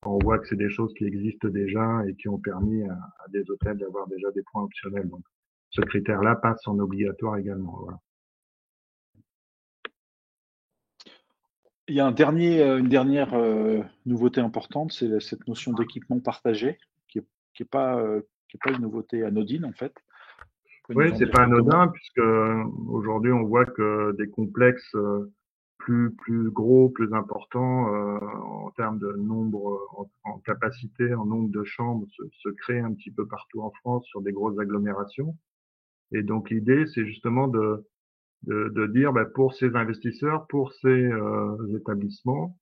On voit que c'est des choses qui existent déjà et qui ont permis à des hôtels d'avoir déjà des points optionnels. Donc, ce critère-là passe en obligatoire également. Voilà. Il y a une dernière nouveauté importante, c'est cette notion d'équipement partagé, qui est pas, qui est pas une nouveauté anodine en fait. Vous pouvez Oui, nous en c'est dire pas quelques mots? anodin puisque aujourd'hui on voit que des complexes plus gros, plus importants en termes de nombre, en capacité, en nombre de chambres se créent un petit peu partout en France sur des grosses agglomérations. Et donc l'idée, c'est justement de dire pour ces investisseurs, pour ces établissements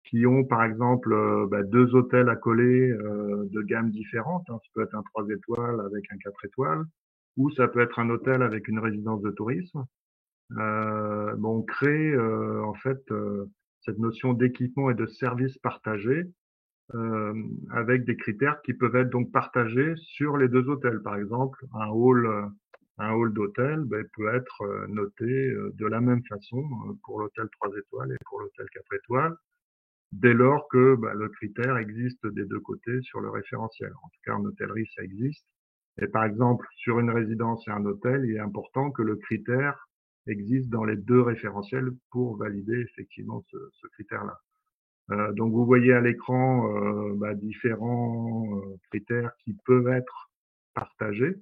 qui ont par exemple deux hôtels à coller de gammes différentes, hein, ça peut être un 3 étoiles avec un 4 étoiles, ou ça peut être un hôtel avec une résidence de tourisme. On crée en fait cette notion d'équipement et de service partagé avec des critères qui peuvent être donc partagés sur les deux hôtels. Par exemple, un hall d'hôtel peut être noté de la même façon pour l'hôtel 3 étoiles et pour l'hôtel 4 étoiles, dès lors que le critère existe des deux côtés sur le référentiel. En tout cas, en hôtellerie, ça existe. Et par exemple, sur une résidence et un hôtel, il est important que le critère existe dans les deux référentiels pour valider effectivement ce critère-là. Donc vous voyez à l'écran différents critères qui peuvent être partagés.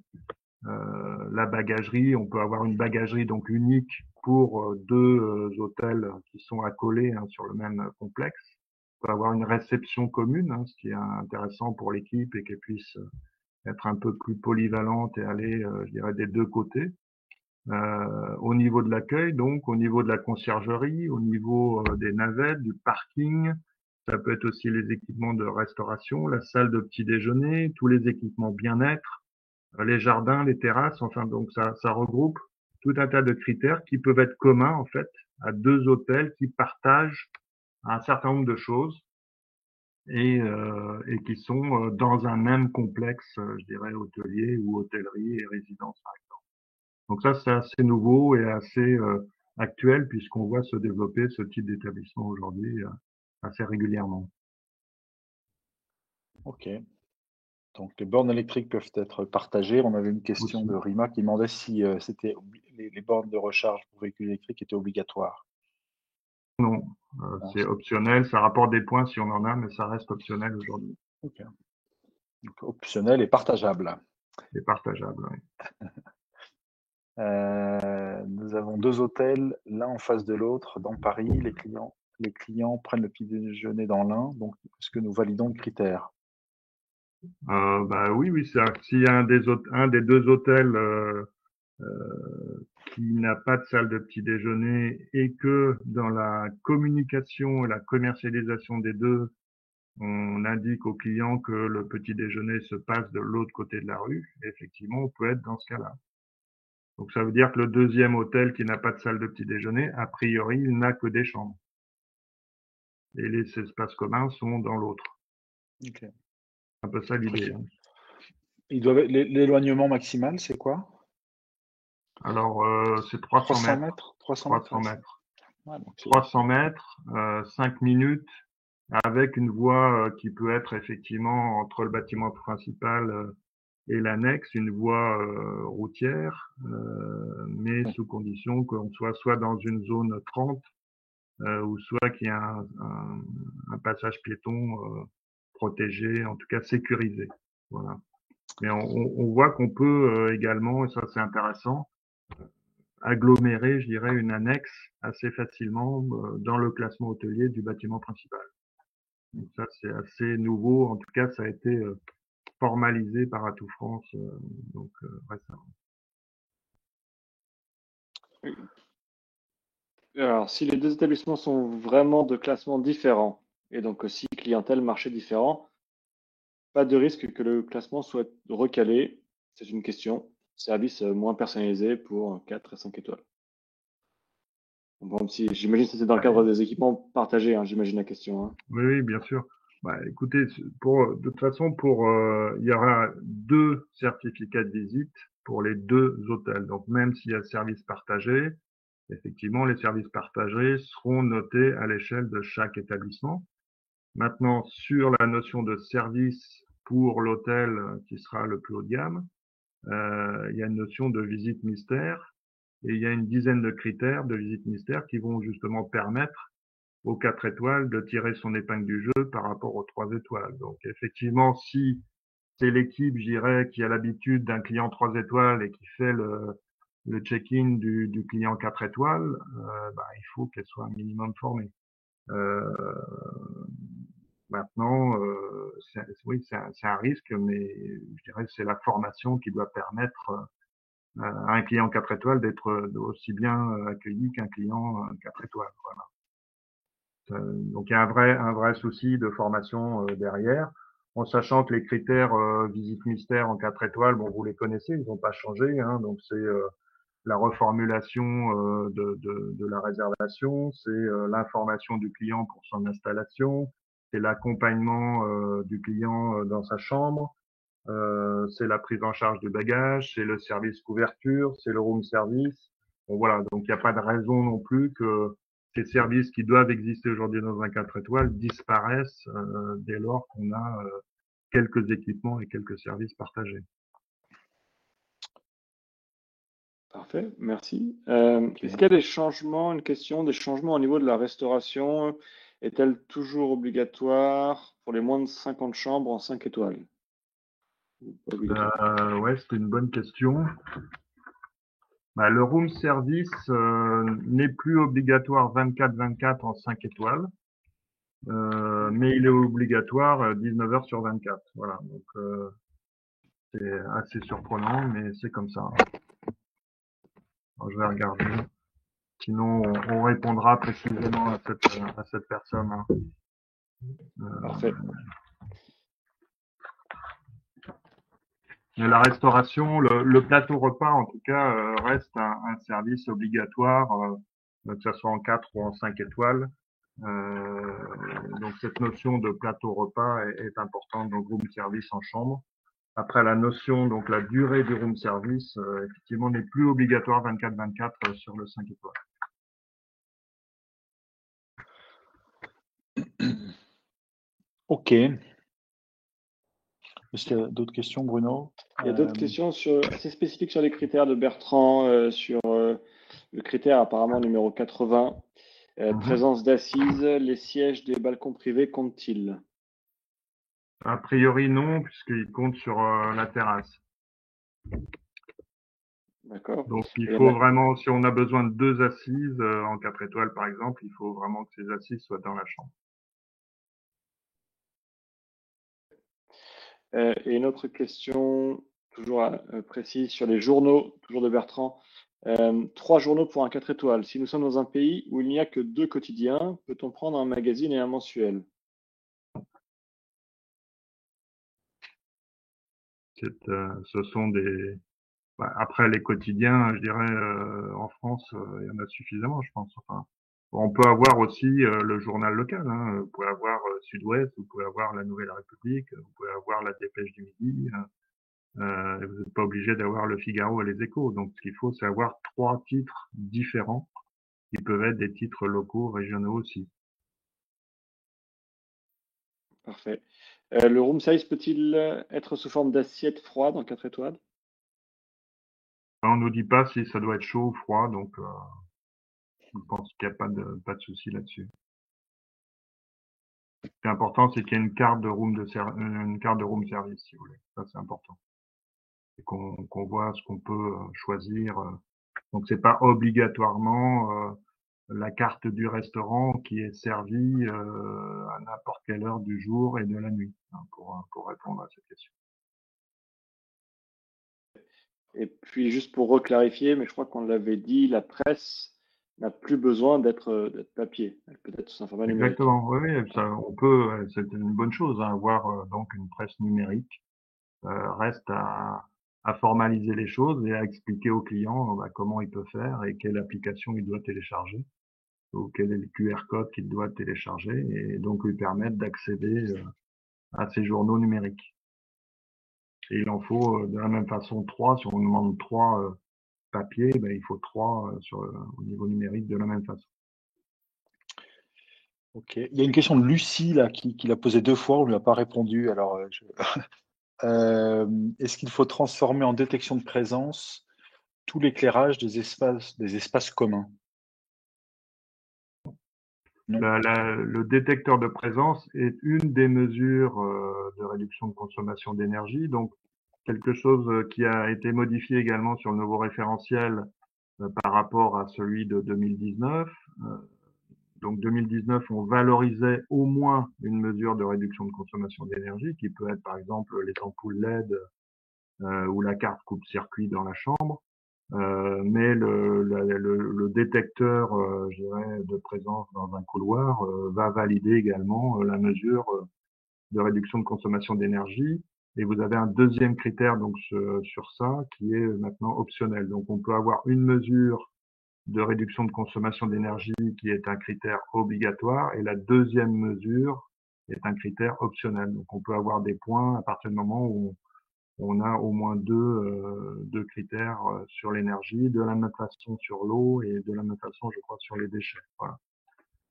La bagagerie, on peut avoir une bagagerie donc unique pour deux hôtels qui sont accolés sur le même complexe. On peut avoir une réception commune, ce qui est intéressant pour l'équipe et qu'elle puisse être un peu plus polyvalente et aller, je dirais, des deux côtés. Au niveau de l'accueil, donc au niveau de la conciergerie, au niveau des navettes, du parking, ça peut être aussi les équipements de restauration, la salle de petit déjeuner, tous les équipements bien-être, les jardins, les terrasses, enfin donc ça regroupe tout un tas de critères qui peuvent être communs en fait à deux hôtels qui partagent un certain nombre de choses et qui sont dans un même complexe, je dirais hôtelier ou hôtellerie et résidence par exemple. Donc ça c'est assez nouveau et assez actuel puisqu'on voit se développer ce type d'établissement aujourd'hui assez régulièrement. Ok. Donc les bornes électriques peuvent être partagées. On avait une question Aussi. de Rima qui demandait si les bornes de recharge pour véhicules électriques étaient obligatoires. Non, Non, c'est optionnel, ça rapporte des points si on en a, mais ça reste optionnel aujourd'hui. ok. Donc, optionnel et partageable. C'est partageable. Oui. Nous avons deux hôtels, l'un en face de l'autre, dans Paris. Les clients prennent le petit déjeuner dans l'un. Donc, est-ce que nous validons le critère? Oui, s'il y a un des deux hôtels qui n'a pas de salle de petit déjeuner et que dans la communication et la commercialisation des deux, on indique aux clients que le petit déjeuner se passe de l'autre côté de la rue, effectivement, on peut être dans ce cas-là. Donc ça veut dire que le deuxième hôtel qui n'a pas de salle de petit déjeuner, a priori, il n'a que des chambres. Et les espaces communs sont dans l'autre. Okay. C'est un peu ça l'idée. L'éloignement maximal, c'est quoi? Alors, c'est 300 300 mètres. mètres? 300 mètres? 300 mètres. Ouais, donc 300 mètres, 5 minutes, avec une voie qui peut être effectivement entre le bâtiment principal et l'annexe, une voie routière, mais oui. sous condition qu'on soit dans une zone 30 ou soit qu'il y ait un passage piéton protégé, en tout cas sécurisé. Voilà. Mais on voit qu'on peut également, et ça c'est intéressant, agglomérer, je dirais, une annexe assez facilement dans le classement hôtelier du bâtiment principal. Donc ça, c'est assez nouveau. En tout cas, ça a été formalisé par Atout France récemment. Alors, si les deux établissements sont vraiment de classements différents, et donc aussi clientèle, marché différent, pas de risque que le classement soit recalé. C'est une question. Service moins personnalisé pour 4 et 5 étoiles. Bon, si, j'imagine que c'était dans le cadre des équipements partagés, j'imagine la question. Oui, bien sûr. Écoutez, de toute façon, il y aura 2 certificats de visite pour les 2 hôtels. Donc, même s'il y a service partagé, effectivement, les services partagés seront notés à l'échelle de chaque établissement. Maintenant, sur la notion de service pour l'hôtel qui sera le plus haut de gamme, il y a une notion de visite mystère et il y a une dizaine de critères de visite mystère qui vont justement permettre aux 4 étoiles de tirer son épingle du jeu par rapport aux 3 étoiles. Donc effectivement, si c'est l'équipe, je dirais, qui a l'habitude d'un client 3 étoiles et qui fait le check-in du client 4 étoiles, il faut qu'elle soit un minimum formée. Maintenant, oui, c'est un risque, mais je dirais que c'est la formation qui doit permettre à un client 4 étoiles d'être aussi bien accueilli qu'un client 4 étoiles. Voilà. Donc il y a un vrai souci de formation derrière, en sachant que les critères visite mystère en 4 étoiles, bon, vous les connaissez, ils n'ont pas changé. Donc c'est la reformulation de la réservation, c'est l'information du client pour son installation, c'est l'accompagnement du client dans sa chambre, c'est la prise en charge du bagage, c'est le service couverture, c'est le room service. Bon, voilà, donc il n'y a pas de raison non plus que ces services qui doivent exister aujourd'hui dans un 4 étoiles disparaissent dès lors qu'on a quelques équipements et quelques services partagés. Parfait, merci. Ok. Est-ce qu'il y a des changements, une question, des changements au niveau de la restauration? Est-elle toujours obligatoire pour les moins de 50 chambres en 5 étoiles? Ou pas obligatoire? Ouais, c'est une bonne question. Bah, le room service n'est plus obligatoire 24/24 en 5 étoiles, mais il est obligatoire 19 heures sur 24. Voilà, donc c'est assez surprenant, mais c'est comme ça. Alors, je vais regarder. Sinon, on répondra précisément à cette personne, hein. Parfait. Mais la restauration, le plateau repas, en tout cas, reste un service obligatoire, que ce soit en 4 ou en 5 étoiles. Donc cette notion de plateau repas est importante dans le room service en chambre. Après la notion, donc la durée du room service, effectivement, n'est plus obligatoire 24/24 sur le 5 étoiles. Ok. Est-ce qu'il y a d'autres questions, Bruno? Il y a d'autres questions assez spécifiques sur les critères de Bertrand, sur le critère apparemment numéro 80. Présence d'assises, les sièges des balcons privés comptent-ils? A priori non, puisqu'il compte sur la terrasse. D'accord. Donc il Et faut vraiment, si on a besoin de 2 assises en 4 étoiles par exemple, il faut vraiment que ces assises soient dans la chambre. et une autre question, toujours précise sur les journaux, toujours de Bertrand. 3 journaux pour un 4 étoiles. Si nous sommes dans un pays où il n'y a que 2 quotidiens, peut-on prendre un magazine et un mensuel? Ce sont des après les quotidiens, je dirais en France, il y en a suffisamment, je pense. Enfin, on peut avoir aussi le journal local, hein. Vous pouvez avoir Sud-Ouest, vous pouvez avoir la Nouvelle République, vous pouvez avoir la Dépêche du Midi. Vous n'êtes pas obligé d'avoir le Figaro et les Échos. Donc ce qu'il faut, c'est avoir 3 titres différents qui peuvent être des titres locaux, régionaux aussi. Parfait. Le room service peut-il être sous forme d'assiette froide en 4 étoiles? On nous dit pas si ça doit être chaud ou froid, donc je pense qu'il n'y a pas de souci là-dessus. Ce qui est important, c'est qu'il y ait une carte de room service, si vous voulez. Ça, c'est important. Et qu'on voit ce qu'on peut choisir. Donc, c'est pas obligatoirement la carte du restaurant qui est servie à n'importe quelle heure du jour et de la nuit, hein, pour répondre à cette question. Et puis, juste pour reclarifier, mais je crois qu'on l'avait dit, la presse n'a plus besoin d'être papier. Elle peut être sous un format numérique. Exactement. Oui, oui, ça, on peut. C'est une bonne chose, hein, avoir donc une presse numérique. Reste à formaliser les choses et à expliquer au client comment il peut faire et quelle application il doit télécharger ou quel est le QR code qu'il doit télécharger et donc lui permettre d'accéder à ces journaux numériques. Et il en faut de la même façon 3. Si on demande 3 papiers, il faut 3 au niveau numérique de la même façon. Ok. Il y a une question de Lucie là qui l'a posée 2 fois, on lui a pas répondu. Alors, est-ce qu'il faut transformer en détection de présence tout l'éclairage des espaces communs? Non. Le détecteur de présence est une des mesures de réduction de consommation d'énergie, donc quelque chose qui a été modifié également sur le nouveau référentiel par rapport à celui de 2019. Donc 2019, on valorisait au moins une mesure de réduction de consommation d'énergie, qui peut être par exemple les ampoules LED ou la carte coupe-circuit dans la chambre. Mais le détecteur, je dirais, de présence dans un couloir va valider également la mesure de réduction de consommation d'énergie. Et vous avez un deuxième critère donc sur ça qui est maintenant optionnel. Donc on peut avoir une mesure de réduction de consommation d'énergie qui est un critère obligatoire et la deuxième mesure est un critère optionnel. Donc on peut avoir des points à partir du moment où on a au moins deux critères sur l'énergie, de la même façon sur l'eau et de la même façon, je crois, sur les déchets. Voilà.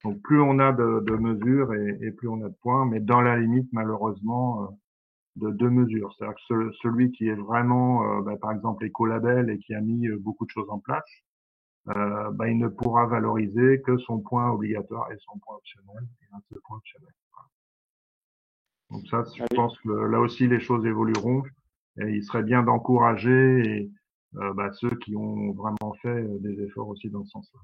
Donc plus on a de mesures et plus on a de points, mais dans la limite, malheureusement, de deux mesures. C'est-à-dire que celui qui est vraiment, par exemple, écolabel et qui a mis beaucoup de choses en place, il ne pourra valoriser que son point obligatoire et son point optionnel, et un seul point optionnel. Donc ça, je pense que là aussi, les choses évolueront et il serait bien d'encourager ceux qui ont vraiment fait des efforts aussi dans ce sens-là.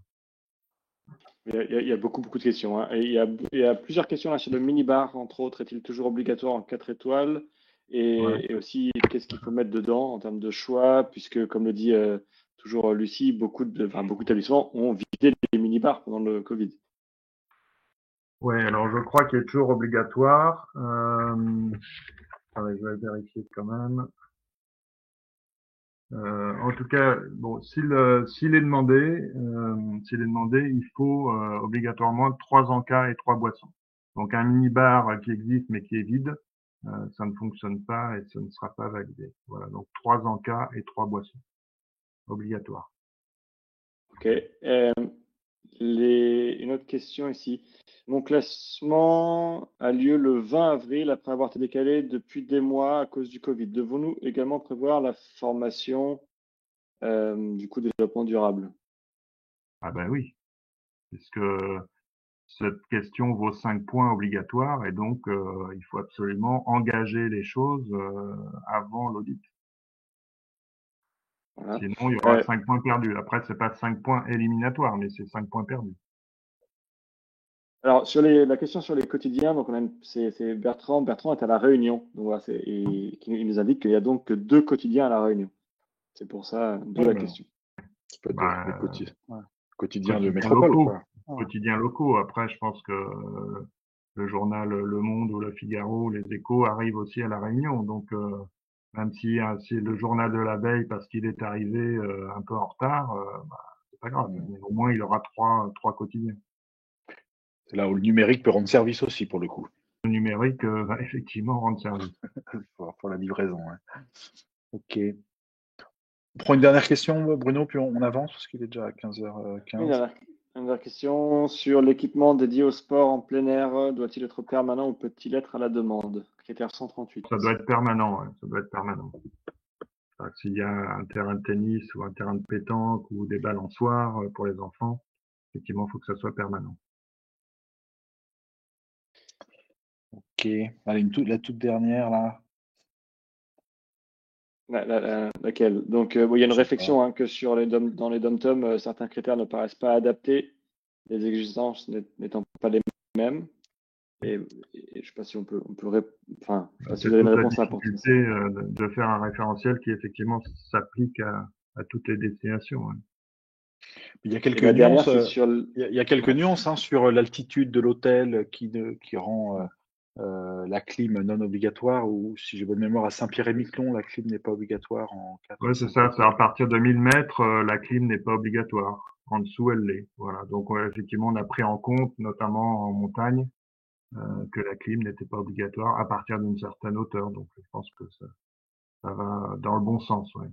Il y a beaucoup de questions, hein. Et il y a plusieurs questions là sur le minibar, entre autres. Est-il toujours obligatoire en 4 étoiles? Et aussi, qu'est-ce qu'il faut mettre dedans en termes de choix? Puisque, comme le dit toujours Lucie, beaucoup d'établissements ont vidé les minibars pendant le Covid. Oui, alors je crois qu'il est toujours obligatoire. Je vais vérifier quand même. En tout cas, bon, s'il est demandé, il faut obligatoirement 3 encas et 3 boissons. Donc un mini-bar qui existe mais qui est vide, ça ne fonctionne pas et ça ne sera pas validé. Voilà, donc 3 encas et 3 boissons, obligatoire. Ok. Une autre question ici. Mon classement a lieu le 20 avril après avoir été décalé depuis des mois à cause du Covid. Devons-nous également prévoir la formation du coup de développement durable? Ah ben oui, puisque cette question vaut 5 points obligatoires et donc il faut absolument engager les choses avant l'audit. Voilà. Sinon, il y aura 5 points perdus. Après, c'est pas 5 points éliminatoires, mais c'est 5 points perdus. Alors, sur la question sur les quotidiens, donc c'est Bertrand. Bertrand est à La Réunion. Donc voilà, il nous indique qu'il y a donc que 2 quotidiens à La Réunion. C'est pour ça, d'où la question. Ça peut être des quotidiens de Quotidiens métropole, locaux. quoi. Quotidiens locaux. Après, je pense que le journal Le Monde ou Le Figaro, les Échos arrivent aussi à La Réunion. Donc, même si le journal de l'abeille, parce qu'il est arrivé un peu en retard, c'est pas grave. Mais au moins, il aura trois quotidiens. C'est là où le numérique peut rendre service aussi, pour le coup. Le numérique va effectivement rendre service. pour la livraison. Ouais. Ok. On prend une dernière question, Bruno, puis on avance, parce qu'il est déjà à 15h15. Une dernière question sur l'équipement dédié au sport en plein air. Doit-il être permanent ou peut-il être à la demande? Critère 138. Ça doit être permanent. Ouais. Ça doit être permanent. S'il y a un terrain de tennis ou un terrain de pétanque ou des balançoires pour les enfants, effectivement, il faut que ça soit permanent. Ok. Allez, la toute dernière, là. Laquelle? Donc, il y a une réflexion que dans les dom-tom, certains critères ne paraissent pas adaptés, les exigences n'étant pas les mêmes. Et je ne sais pas si on peut je sais pas si vous avez une réponse à apporter. C'est toute la difficulté de faire un référentiel qui effectivement s'applique à toutes les destinations. Ouais. Il y a quelques nuances. Il y a quelques nuances sur l'altitude de l'hôtel qui rend la clim non obligatoire, ou si j'ai bonne mémoire, à Saint-Pierre-et-Miquelon, la clim n'est pas obligatoire en 4. Oui, c'est ça. C'est à partir de 1000 mètres, la clim n'est pas obligatoire. En dessous, elle l'est. Voilà. Donc, effectivement, on a pris en compte, notamment en montagne, que la clim n'était pas obligatoire à partir d'une certaine hauteur. Donc, je pense que ça va dans le bon sens. Ouais.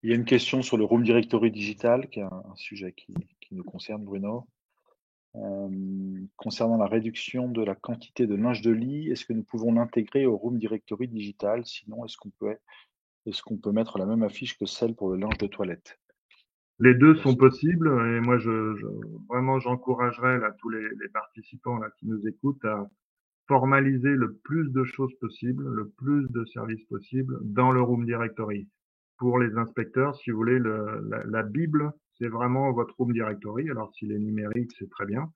Il y a une question sur le Room Directory digital, qui est un sujet qui nous concerne, Bruno. Concernant la réduction de la quantité de linge de lit, est-ce que nous pouvons l'intégrer au Room Directory digital? Sinon, est-ce qu'on peut mettre la même affiche que celle pour le linge de toilette? Les deux sont possibles et moi, vraiment, j'encouragerais là tous les participants là qui nous écoutent à formaliser le plus de choses possible, le plus de services possible dans le Room Directory. Pour les inspecteurs, si vous voulez, la Bible, c'est vraiment votre Room Directory. Alors, s'il est numérique, c'est très bien.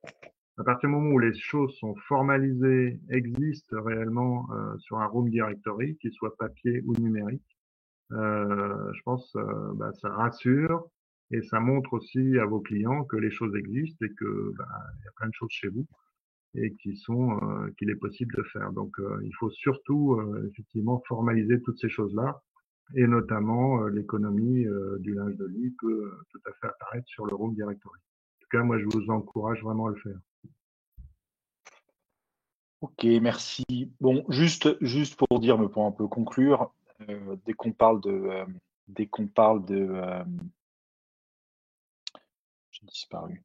À partir du moment où les choses sont formalisées, existent réellement sur un Room Directory, qu'il soit papier ou numérique, je pense ça rassure et ça montre aussi à vos clients que les choses existent et que il y a plein de choses chez vous et qu'il est possible de faire. Donc, il faut surtout effectivement formaliser toutes ces choses-là et notamment l'économie du linge de lit peut tout à fait apparaître sur le Room Directory. En tout cas, moi, je vous encourage vraiment à le faire. Ok, merci. Bon, juste pour dire, mais pour un peu conclure, dès qu'on parle de disparu.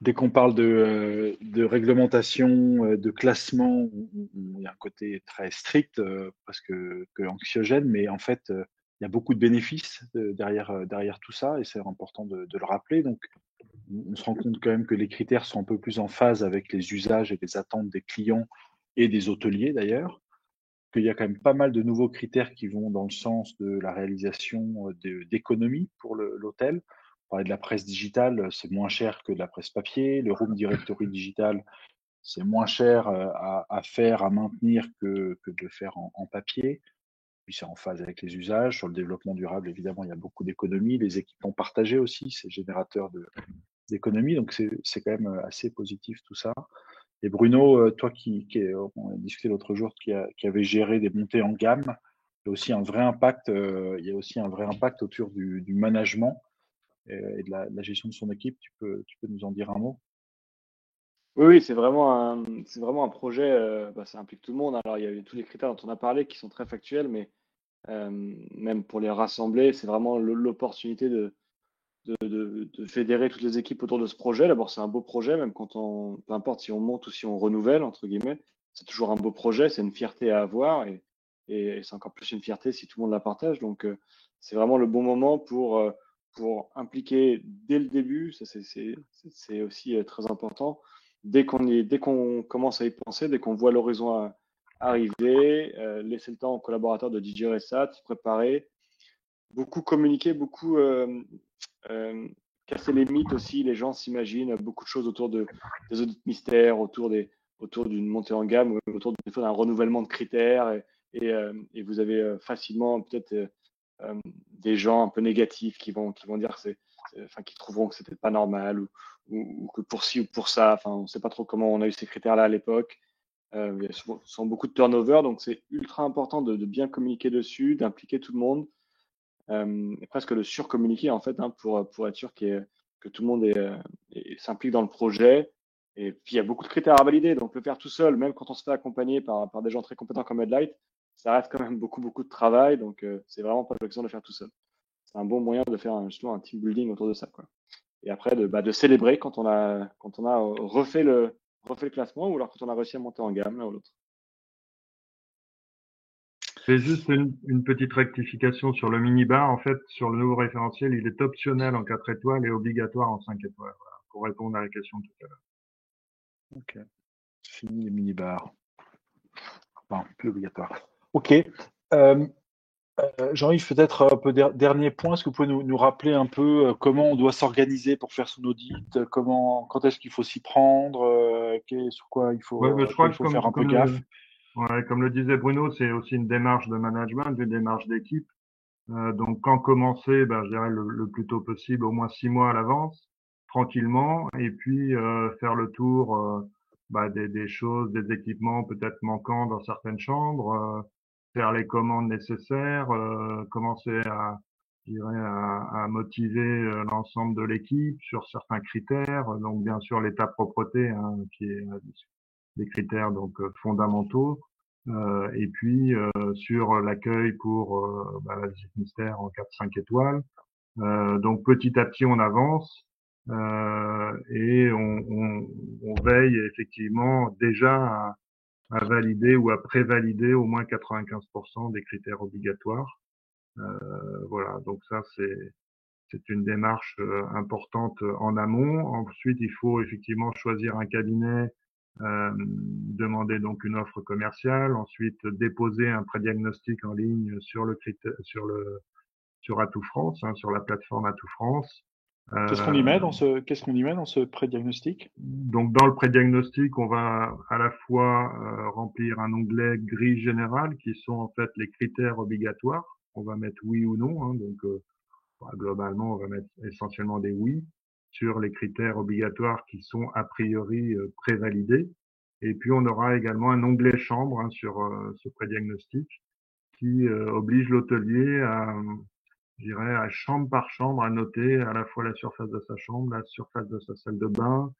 Dès qu'on parle de réglementation, de classement, il y a un côté très strict, presque que anxiogène, mais en fait, il y a beaucoup de bénéfices derrière tout ça et c'est important de le rappeler. Donc, on se rend compte quand même que les critères sont un peu plus en phase avec les usages et les attentes des clients et des hôteliers d'ailleurs, qu'il y a quand même pas mal de nouveaux critères qui vont dans le sens de la réalisation d'économies pour l'hôtel. On parlait de la presse digitale, c'est moins cher que de la presse papier. Le room directory digital, c'est moins cher à faire, à maintenir que de le faire en papier. Puis c'est en phase avec les usages. Sur le développement durable, évidemment, il y a beaucoup d'économies. Les équipements partagés aussi, c'est générateur d'économies. Donc c'est quand même assez positif tout ça. Et Bruno, toi on a discuté l'autre jour, qui avait géré des montées en gamme, il y a aussi un vrai impact, autour du management et de la gestion de son équipe. Tu peux nous en dire un mot? Oui, oui, c'est vraiment un projet, ça implique tout le monde. Alors, il y a eu tous les critères dont on a parlé qui sont très factuels, mais même pour les rassembler, c'est vraiment l'opportunité de fédérer toutes les équipes autour de ce projet. D'abord, c'est un beau projet, même peu importe si on monte ou si on renouvelle, entre guillemets, c'est toujours un beau projet, c'est une fierté à avoir et c'est encore plus une fierté si tout le monde la partage. Donc, c'est vraiment le bon moment pour impliquer dès le début, ça c'est aussi très important. Dès qu'on commence à y penser, dès qu'on voit l'horizon arriver, laisser le temps aux collaborateurs de digérer ça, de se préparer, beaucoup communiquer, beaucoup euh, casser les mythes aussi. Les gens s'imaginent beaucoup de choses autour des audits mystères, autour d'une montée en gamme, ou autour des fois d'un renouvellement de critères. Et vous avez facilement peut-être des gens un peu négatifs qui vont dire enfin, qui trouveront que c'était pas normal ou que pour ci ou pour ça. Enfin, on ne sait pas trop comment on a eu ces critères-là à l'époque. Il y a souvent beaucoup de turnover, donc c'est ultra important de bien communiquer dessus, d'impliquer tout le monde et presque de surcommuniquer en fait pour être sûr que tout le monde s'implique dans le projet. Et puis il y a beaucoup de critères à valider, donc le faire tout seul, même quand on se fait accompagner par des gens très compétents comme Headlight, ça reste quand même beaucoup de travail, donc c'est vraiment pas l'occasion de le faire tout seul. C'est un bon moyen de faire justement un team building autour de ça, quoi. Et après de célébrer quand on a refait le classement ou alors quand on a réussi à monter en gamme l'un ou l'autre. C'est juste une petite rectification sur le minibar. En fait, sur le nouveau référentiel, il est optionnel en 4 étoiles et obligatoire en 5 étoiles. Voilà, pour répondre à la question de tout à l'heure. Ok, fini les mini-bars. Enfin, plus obligatoire. Ok. Jean-Yves, peut-être un peu dernier point, est-ce que vous pouvez nous rappeler un peu comment on doit s'organiser pour faire son audit, quand est-ce qu'il faut s'y prendre, sur quoi Ouais, mais je crois il que faut faire un peu gaffe? comme le disait Bruno, c'est aussi une démarche de management, une démarche d'équipe. Donc, quand commencer, je dirais le plus tôt possible, au moins 6 mois à l'avance, tranquillement, et puis faire le tour des choses, des équipements peut-être manquants dans certaines chambres, faire les commandes nécessaires, commencer je dirais, à motiver l'ensemble de l'équipe sur certains critères. Donc, bien sûr, l'état propreté, hein, qui est des critères donc fondamentaux. Et puis sur l'accueil pour la visite mystère en 4-5 étoiles. Donc petit à petit on avance et on veille effectivement déjà à valider ou à prévalider au moins 95% des critères obligatoires. Voilà, donc ça c'est une démarche importante en amont. Ensuite, il faut effectivement choisir un cabinet, demander donc une offre commerciale, ensuite déposer un prédiagnostic en ligne sur Atout France, hein, sur la plateforme Atout France. Qu'est-ce qu'on y met dans ce pré-diagnostic? Donc dans le prédiagnostic, on va à la fois remplir un onglet grille générale qui sont en fait les critères obligatoires. On va mettre oui ou non, hein, donc globalement, on va mettre essentiellement des oui sur les critères obligatoires qui sont a priori prévalidés. Et puis, on aura également un onglet chambre, hein, sur ce prédiagnostic qui oblige l'hôtelier je dirais, à chambre par chambre, à noter à la fois la surface de sa chambre, la surface de sa salle de bain,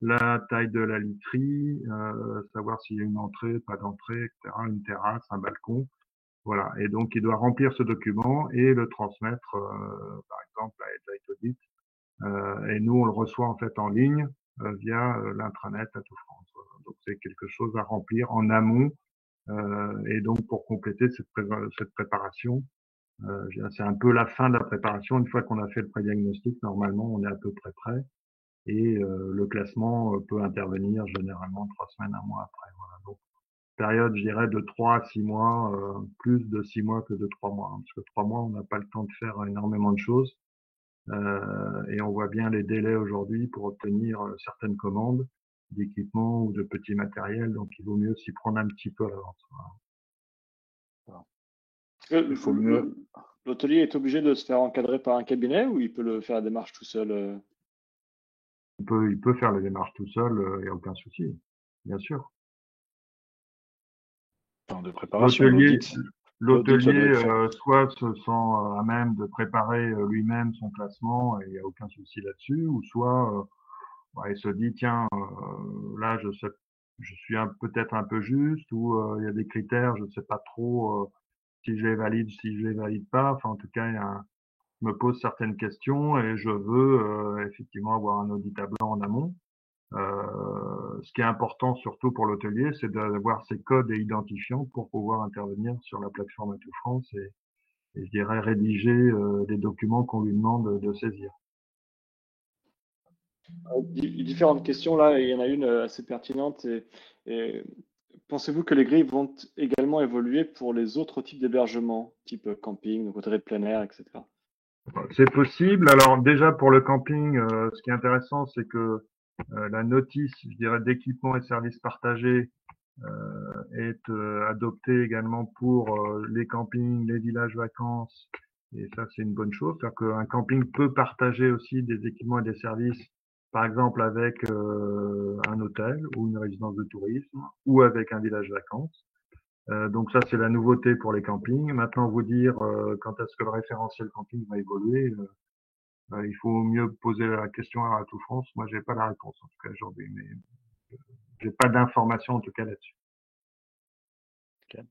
la taille de la literie, savoir s'il y a une entrée, pas d'entrée, etc., une terrasse, un balcon. Voilà. Et donc, il doit remplir ce document et le transmettre, par exemple, à Headlight Audit Et nous, on le reçoit en fait en ligne via l'intranet Atout France. Voilà. Donc c'est quelque chose à remplir en amont. Et donc pour compléter cette préparation, c'est un peu la fin de la préparation. Une fois qu'on a fait le prédiagnostic, normalement, on est à peu près prêt. Et le classement peut intervenir généralement 3 semaines, un mois après. Voilà. Donc période, je dirais, de 3 à 6 mois, plus de 6 mois que de 3 mois. Hein, parce que 3 mois, on n'a pas le temps de faire énormément de choses. Et on voit bien les délais aujourd'hui pour obtenir certaines commandes d'équipements ou de petits matériels. Donc il vaut mieux s'y prendre un petit peu à l'avance. Voilà. Il faut mieux. L'hôtelier est obligé de se faire encadrer par un cabinet ou il peut le faire la démarche tout seul? Il peut faire la démarche tout seul, il n'y a aucun souci, bien sûr. Enfin, de préparation, l'audit. L'audit, ça doit L'hôtelier être fait. soit se sent à même de préparer lui-même son classement et il n'y a aucun souci là-dessus, ou soit il se dit tiens là je suis peut-être un peu juste, ou il y a des critères, je ne sais pas trop si je les valide, si je les valide pas. Enfin en tout cas je me pose certaines questions et je veux effectivement avoir un audit blanc en amont. Ce qui est important surtout pour l'hôtelier, c'est d'avoir ses codes et identifiants pour pouvoir intervenir sur la plateforme Atout France et je dirais rédiger des documents qu'on lui demande de saisir. Différentes questions là, et il y en a une assez pertinente. Et pensez-vous que les grilles vont également évoluer pour les autres types d'hébergements, type camping, donc hôtellerie de plein air, etc. C'est possible. Alors déjà pour le camping, ce qui est intéressant, c'est que la notice, je dirais, d'équipement et de services partagés est adoptée également pour les campings, les villages vacances. Et ça, c'est une bonne chose. C'est-à-dire qu'un camping peut partager aussi des équipements et des services, par exemple avec un hôtel ou une résidence de tourisme ou avec un village vacances. Donc ça, c'est la nouveauté pour les campings. Maintenant, vous dire quand est-ce que le référentiel camping va évoluer, il faut mieux poser la question à Atout France. Moi, j'ai pas la réponse en tout cas aujourd'hui, mais j'ai pas d'informations en tout cas là-dessus. Okay.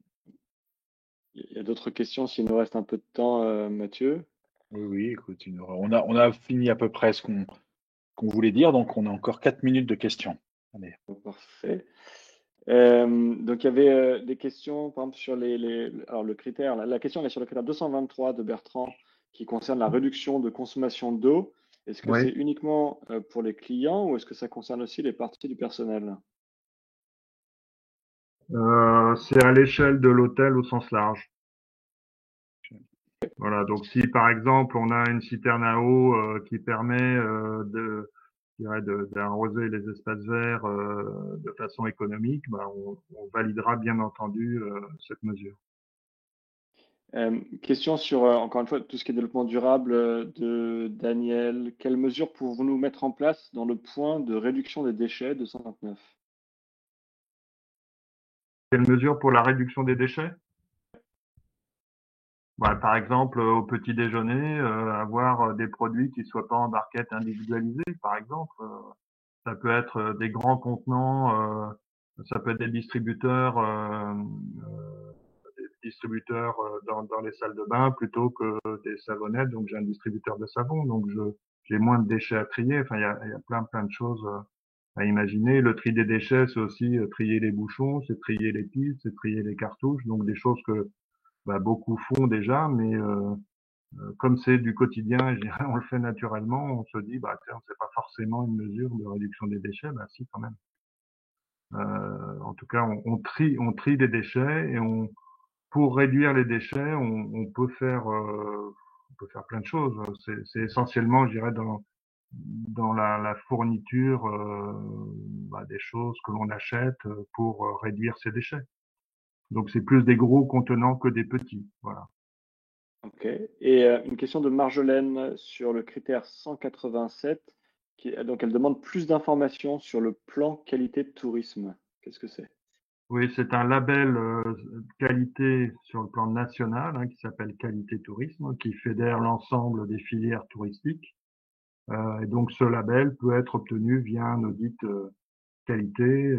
Il y a d'autres questions s'il nous reste un peu de temps, Mathieu. Oui, écoute, on a fini à peu près ce qu'on voulait dire, donc on a encore 4 minutes de questions. Allez. Parfait. Donc il y avait des questions, par exemple, sur alors le critère, la question elle est sur le critère 223 de Bertrand qui concerne la réduction de consommation d'eau. Est-ce que Oui. c'est uniquement pour les clients ou est-ce que ça concerne aussi les parties du personnel? C'est à l'échelle de l'hôtel au sens large. Voilà. Donc, si par exemple on a une citerne à eau qui permet d'arroser les espaces verts de façon économique, bah, on validera bien entendu cette mesure. Question sur, encore une fois, tout ce qui est développement durable de Daniel. Quelles mesures pouvons-nous mettre en place dans le point de réduction des déchets de 129? Quelle mesure pour la réduction des déchets? Bah, par exemple, au petit déjeuner, avoir des produits qui soient pas en barquette individualisée, par exemple. Ça peut être des grands contenants, ça peut être des distributeurs dans les salles de bain plutôt que des savonnettes. Donc j'ai un distributeur de savon, donc j'ai moins de déchets à trier. Enfin, il y a plein de choses à imaginer. Le tri des déchets, c'est aussi trier les bouchons, c'est trier les piles, c'est trier les cartouches. Donc des choses que beaucoup font déjà, mais comme c'est du quotidien, et je dirais, on le fait naturellement, on se dit, tiens, c'est pas forcément une mesure de réduction des déchets, si quand même. En tout cas, on trie les déchets et pour réduire les déchets, on peut faire plein de choses. C'est essentiellement, je dirais, dans la fourniture des choses que l'on achète pour réduire ces déchets. Donc c'est plus des gros contenants que des petits, voilà. Ok. Et une question de Marjolaine sur le critère 187. Donc, elle demande plus d'informations sur le plan qualité de tourisme. Qu'est-ce que c'est? Oui, c'est un label qualité sur le plan national qui s'appelle Qualité Tourisme, qui fédère l'ensemble des filières touristiques. Et donc ce label peut être obtenu via un audit qualité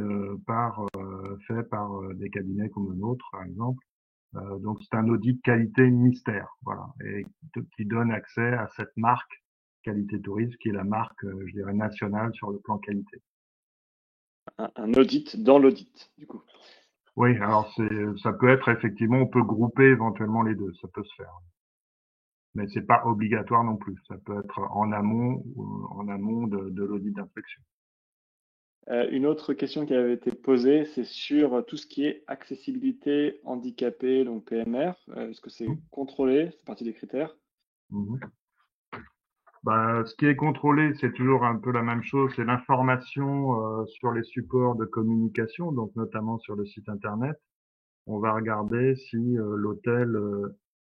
fait par des cabinets comme le nôtre, par exemple. Donc c'est un audit qualité mystère, voilà, et qui donne accès à cette marque Qualité Tourisme, qui est la marque, je dirais, nationale sur le plan qualité. Un audit dans l'audit, du coup. Oui, alors ça peut être effectivement, on peut grouper éventuellement les deux, ça peut se faire. Mais c'est pas obligatoire non plus. Ça peut être en amont de l'audit d'inspection. Une autre question qui avait été posée, c'est sur tout ce qui est accessibilité handicapée, donc PMR. Est-ce que c'est contrôlé? C'est partie des critères? Mhm. Bah, ce qui est contrôlé, c'est toujours un peu la même chose, c'est l'information sur les supports de communication, donc notamment sur le site internet. On va regarder si l'hôtel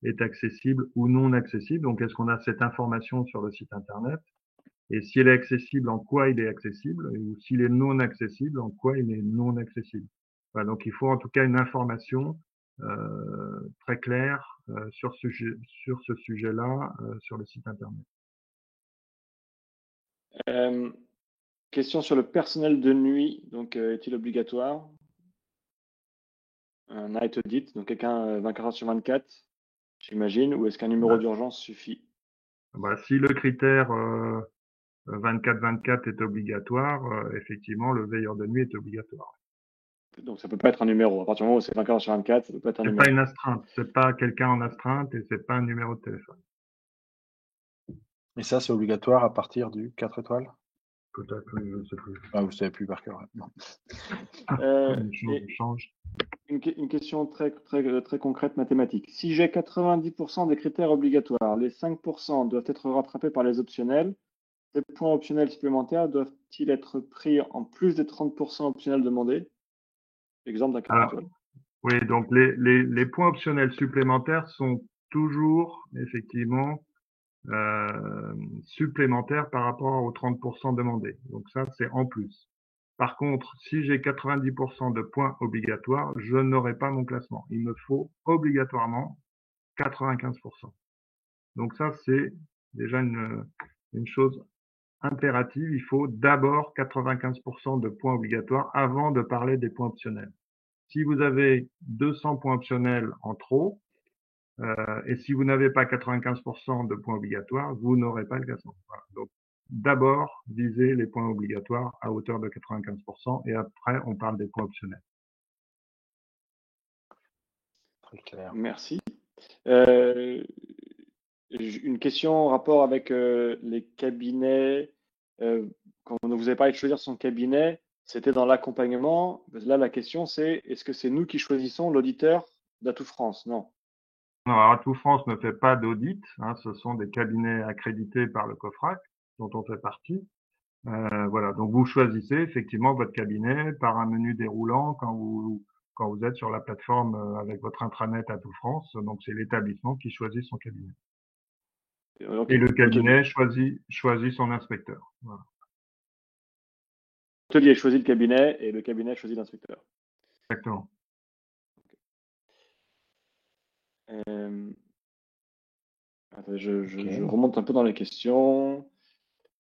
est accessible ou non accessible. Donc, est-ce qu'on a cette information sur le site internet? Et si elle est accessible, en quoi il est accessible? Ou s'il est non accessible, en quoi il est non accessible? Voilà, donc, il faut en tout cas une information très claire sur ce sujet-là sur le site internet. Question sur le personnel de nuit, donc est-il obligatoire? Un night audit, donc quelqu'un 24 heures sur 24, j'imagine, ou est-ce qu'un numéro Bah, d'urgence suffit? bah, si le critère 24-24 est obligatoire, effectivement, le veilleur de nuit est obligatoire. Donc ça peut pas être un numéro. À partir du moment où c'est 24 heures sur 24, ça peut pas être un C'est pas numéro. une astreinte, c'est pas quelqu'un en astreinte et c'est pas un numéro de téléphone. Et ça, c'est obligatoire à partir du 4 étoiles? Peut-être, je sais plus. Ah, vous savez plus par cœur. Non. Et Change. une question très concrète mathématique. Si j'ai 90% des critères obligatoires, les 5% doivent être rattrapés par les optionnels. Ces points optionnels supplémentaires doivent-ils être pris en plus des 30% optionnels demandés? Exemple d'un 4 Alors, étoiles. oui, donc les points optionnels supplémentaires sont toujours effectivement supplémentaires par rapport aux 30% demandés. Donc ça, c'est en plus. Par contre, si j'ai 90% de points obligatoires, je n'aurai pas mon classement. Il me faut obligatoirement 95%. Donc ça, c'est déjà une chose impérative. Il faut d'abord 95% de points obligatoires avant de parler des points optionnels. Si vous avez 200 points optionnels en trop, et si vous n'avez pas 95% de points obligatoires, vous n'aurez pas le classement. Voilà. Donc, d'abord, visez les points obligatoires à hauteur de 95% et après, on parle des points optionnels. Très clair. Merci. Une question en rapport avec les cabinets. Quand vous avez parlé de choisir son cabinet, c'était dans l'accompagnement. Là, la question, c'est est-ce que c'est nous qui choisissons l'auditeur d'Atout France? Non. Non, alors, Atout France ne fait pas d'audit. Hein, ce sont des cabinets accrédités par le COFRAC, dont on fait partie. Voilà, donc vous choisissez effectivement votre cabinet par un menu déroulant quand vous êtes sur la plateforme avec votre intranet Atout France. Donc c'est l'établissement qui choisit son cabinet. Ok. Et le cabinet choisit son inspecteur. Voilà. L'hôtelier choisit le cabinet et le cabinet choisit l'inspecteur. Exactement. Attendez, Ok. je remonte un peu dans les questions.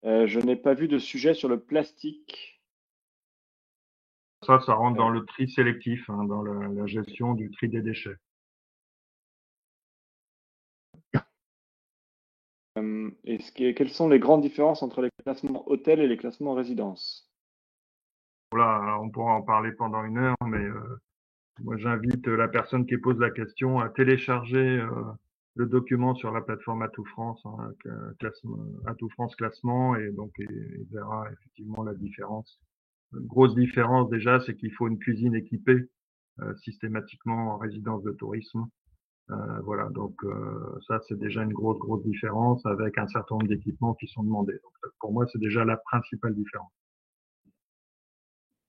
Je n'ai pas vu de sujet sur le plastique. Ça rentre dans le tri sélectif, hein, dans la gestion du tri des déchets. Quelles sont les grandes différences entre les classements hôtel et les classements résidence? Voilà, on pourra en parler pendant une heure, mais moi j'invite la personne qui pose la question à télécharger le document sur la plateforme Atout France, hein, Atout France classement, et donc il verra effectivement la différence. Une grosse différence déjà, c'est qu'il faut une cuisine équipée systématiquement en résidence de tourisme. Voilà, donc ça c'est déjà une grosse différence avec un certain nombre d'équipements qui sont demandés. Donc pour moi c'est déjà la principale différence.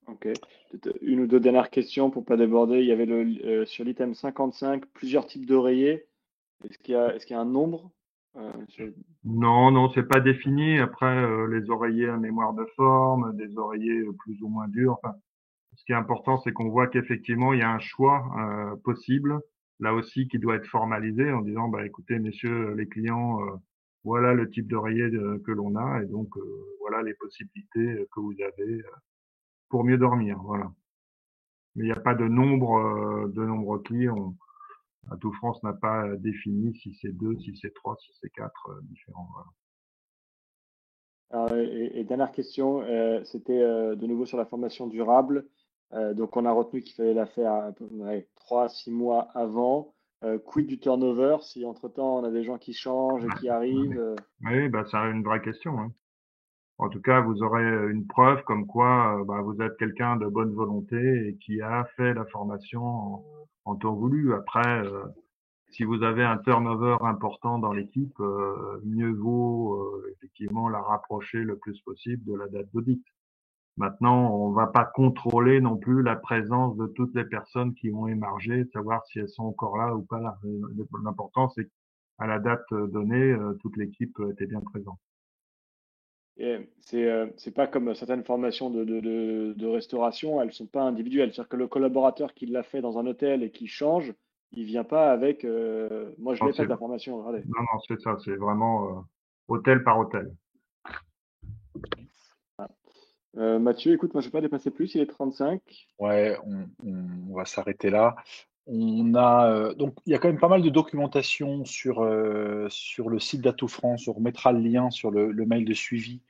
Ok. Peut-être une ou deux dernières questions pour pas déborder. Il y avait sur l'item 55 plusieurs types d'oreillers. Est-ce qu'il y a un nombre? Sur- Non, c'est pas défini. Après les oreillers à mémoire de forme, des oreillers plus ou moins durs. Enfin, ce qui est important c'est qu'on voit qu'effectivement il y a un choix possible. Là aussi qui doit être formalisé en disant bah écoutez messieurs les clients voilà le type d'oreiller que l'on a et donc voilà les possibilités que vous avez pour mieux dormir. Voilà. Mais il n'y a pas de nombre requis. Atout France n'a pas défini si c'est 2, si c'est 3, si c'est 4 différents. Voilà. Alors, et dernière question, c'était de nouveau sur la formation durable. Donc, on a retenu qu'il fallait la faire à peu près 3 à 6 mois avant. Quid du turnover si entre-temps on a des gens qui changent et qui arrivent? Oui, bah, c'est une vraie question, hein. En tout cas, vous aurez une preuve comme quoi bah, vous êtes quelqu'un de bonne volonté et qui a fait la formation en temps voulu. Après, si vous avez un turnover important dans l'équipe, mieux vaut effectivement la rapprocher le plus possible de la date d'audit. Maintenant, on va pas contrôler non plus la présence de toutes les personnes qui ont émargé, savoir si elles sont encore là ou pas là. L'important, c'est qu'à la date donnée, toute l'équipe était bien présente. Et c'est pas comme certaines formations de restauration, elles sont pas individuelles. C'est-à-dire que le collaborateur qui l'a fait dans un hôtel et qui change, il vient pas avec moi je Non, l'ai fait la formation, regardez. non, c'est ça, c'est vraiment hôtel par hôtel. Mathieu, écoute, moi je vais pas dépasser plus, il est 35. Ouais, on va s'arrêter là. On a donc il y a quand même pas mal de documentation sur le site d'Atout France. On remettra le lien sur le mail de suivi.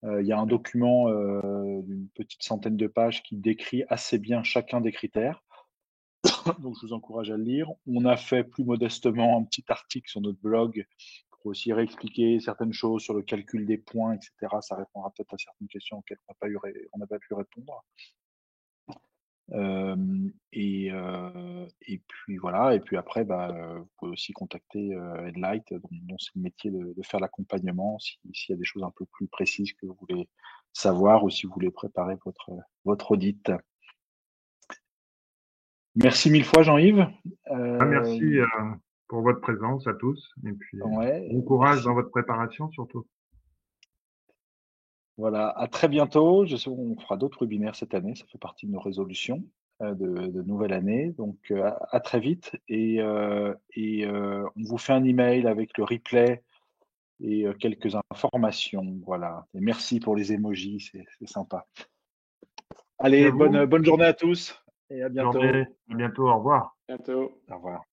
Il y a un document d'une petite centaine de pages qui décrit assez bien chacun des critères. Donc je vous encourage à le lire. On a fait plus modestement un petit article sur notre blog pour aussi réexpliquer certaines choses sur le calcul des points, etc. Ça répondra peut-être à certaines questions auxquelles on n'a pas pu répondre. Et puis voilà, et puis après, vous pouvez aussi contacter Headlight, dont c'est le métier de faire l'accompagnement, s'il y a des choses un peu plus précises que vous voulez savoir ou si vous voulez préparer votre audit. Merci mille fois, Jean-Yves. Merci pour votre présence à tous et puis Ouais, bon courage merci. dans votre préparation surtout. Voilà, à très bientôt. On fera d'autres webinaires cette année, ça fait partie de nos résolutions de nouvelle année. Donc à très vite on vous fait un email avec le replay et quelques informations. Voilà. Et merci pour les emojis, c'est sympa. Merci à Allez, vous. bonne journée à tous et à Bonne journée. bientôt. À bientôt. Au revoir. Bientôt. Au revoir.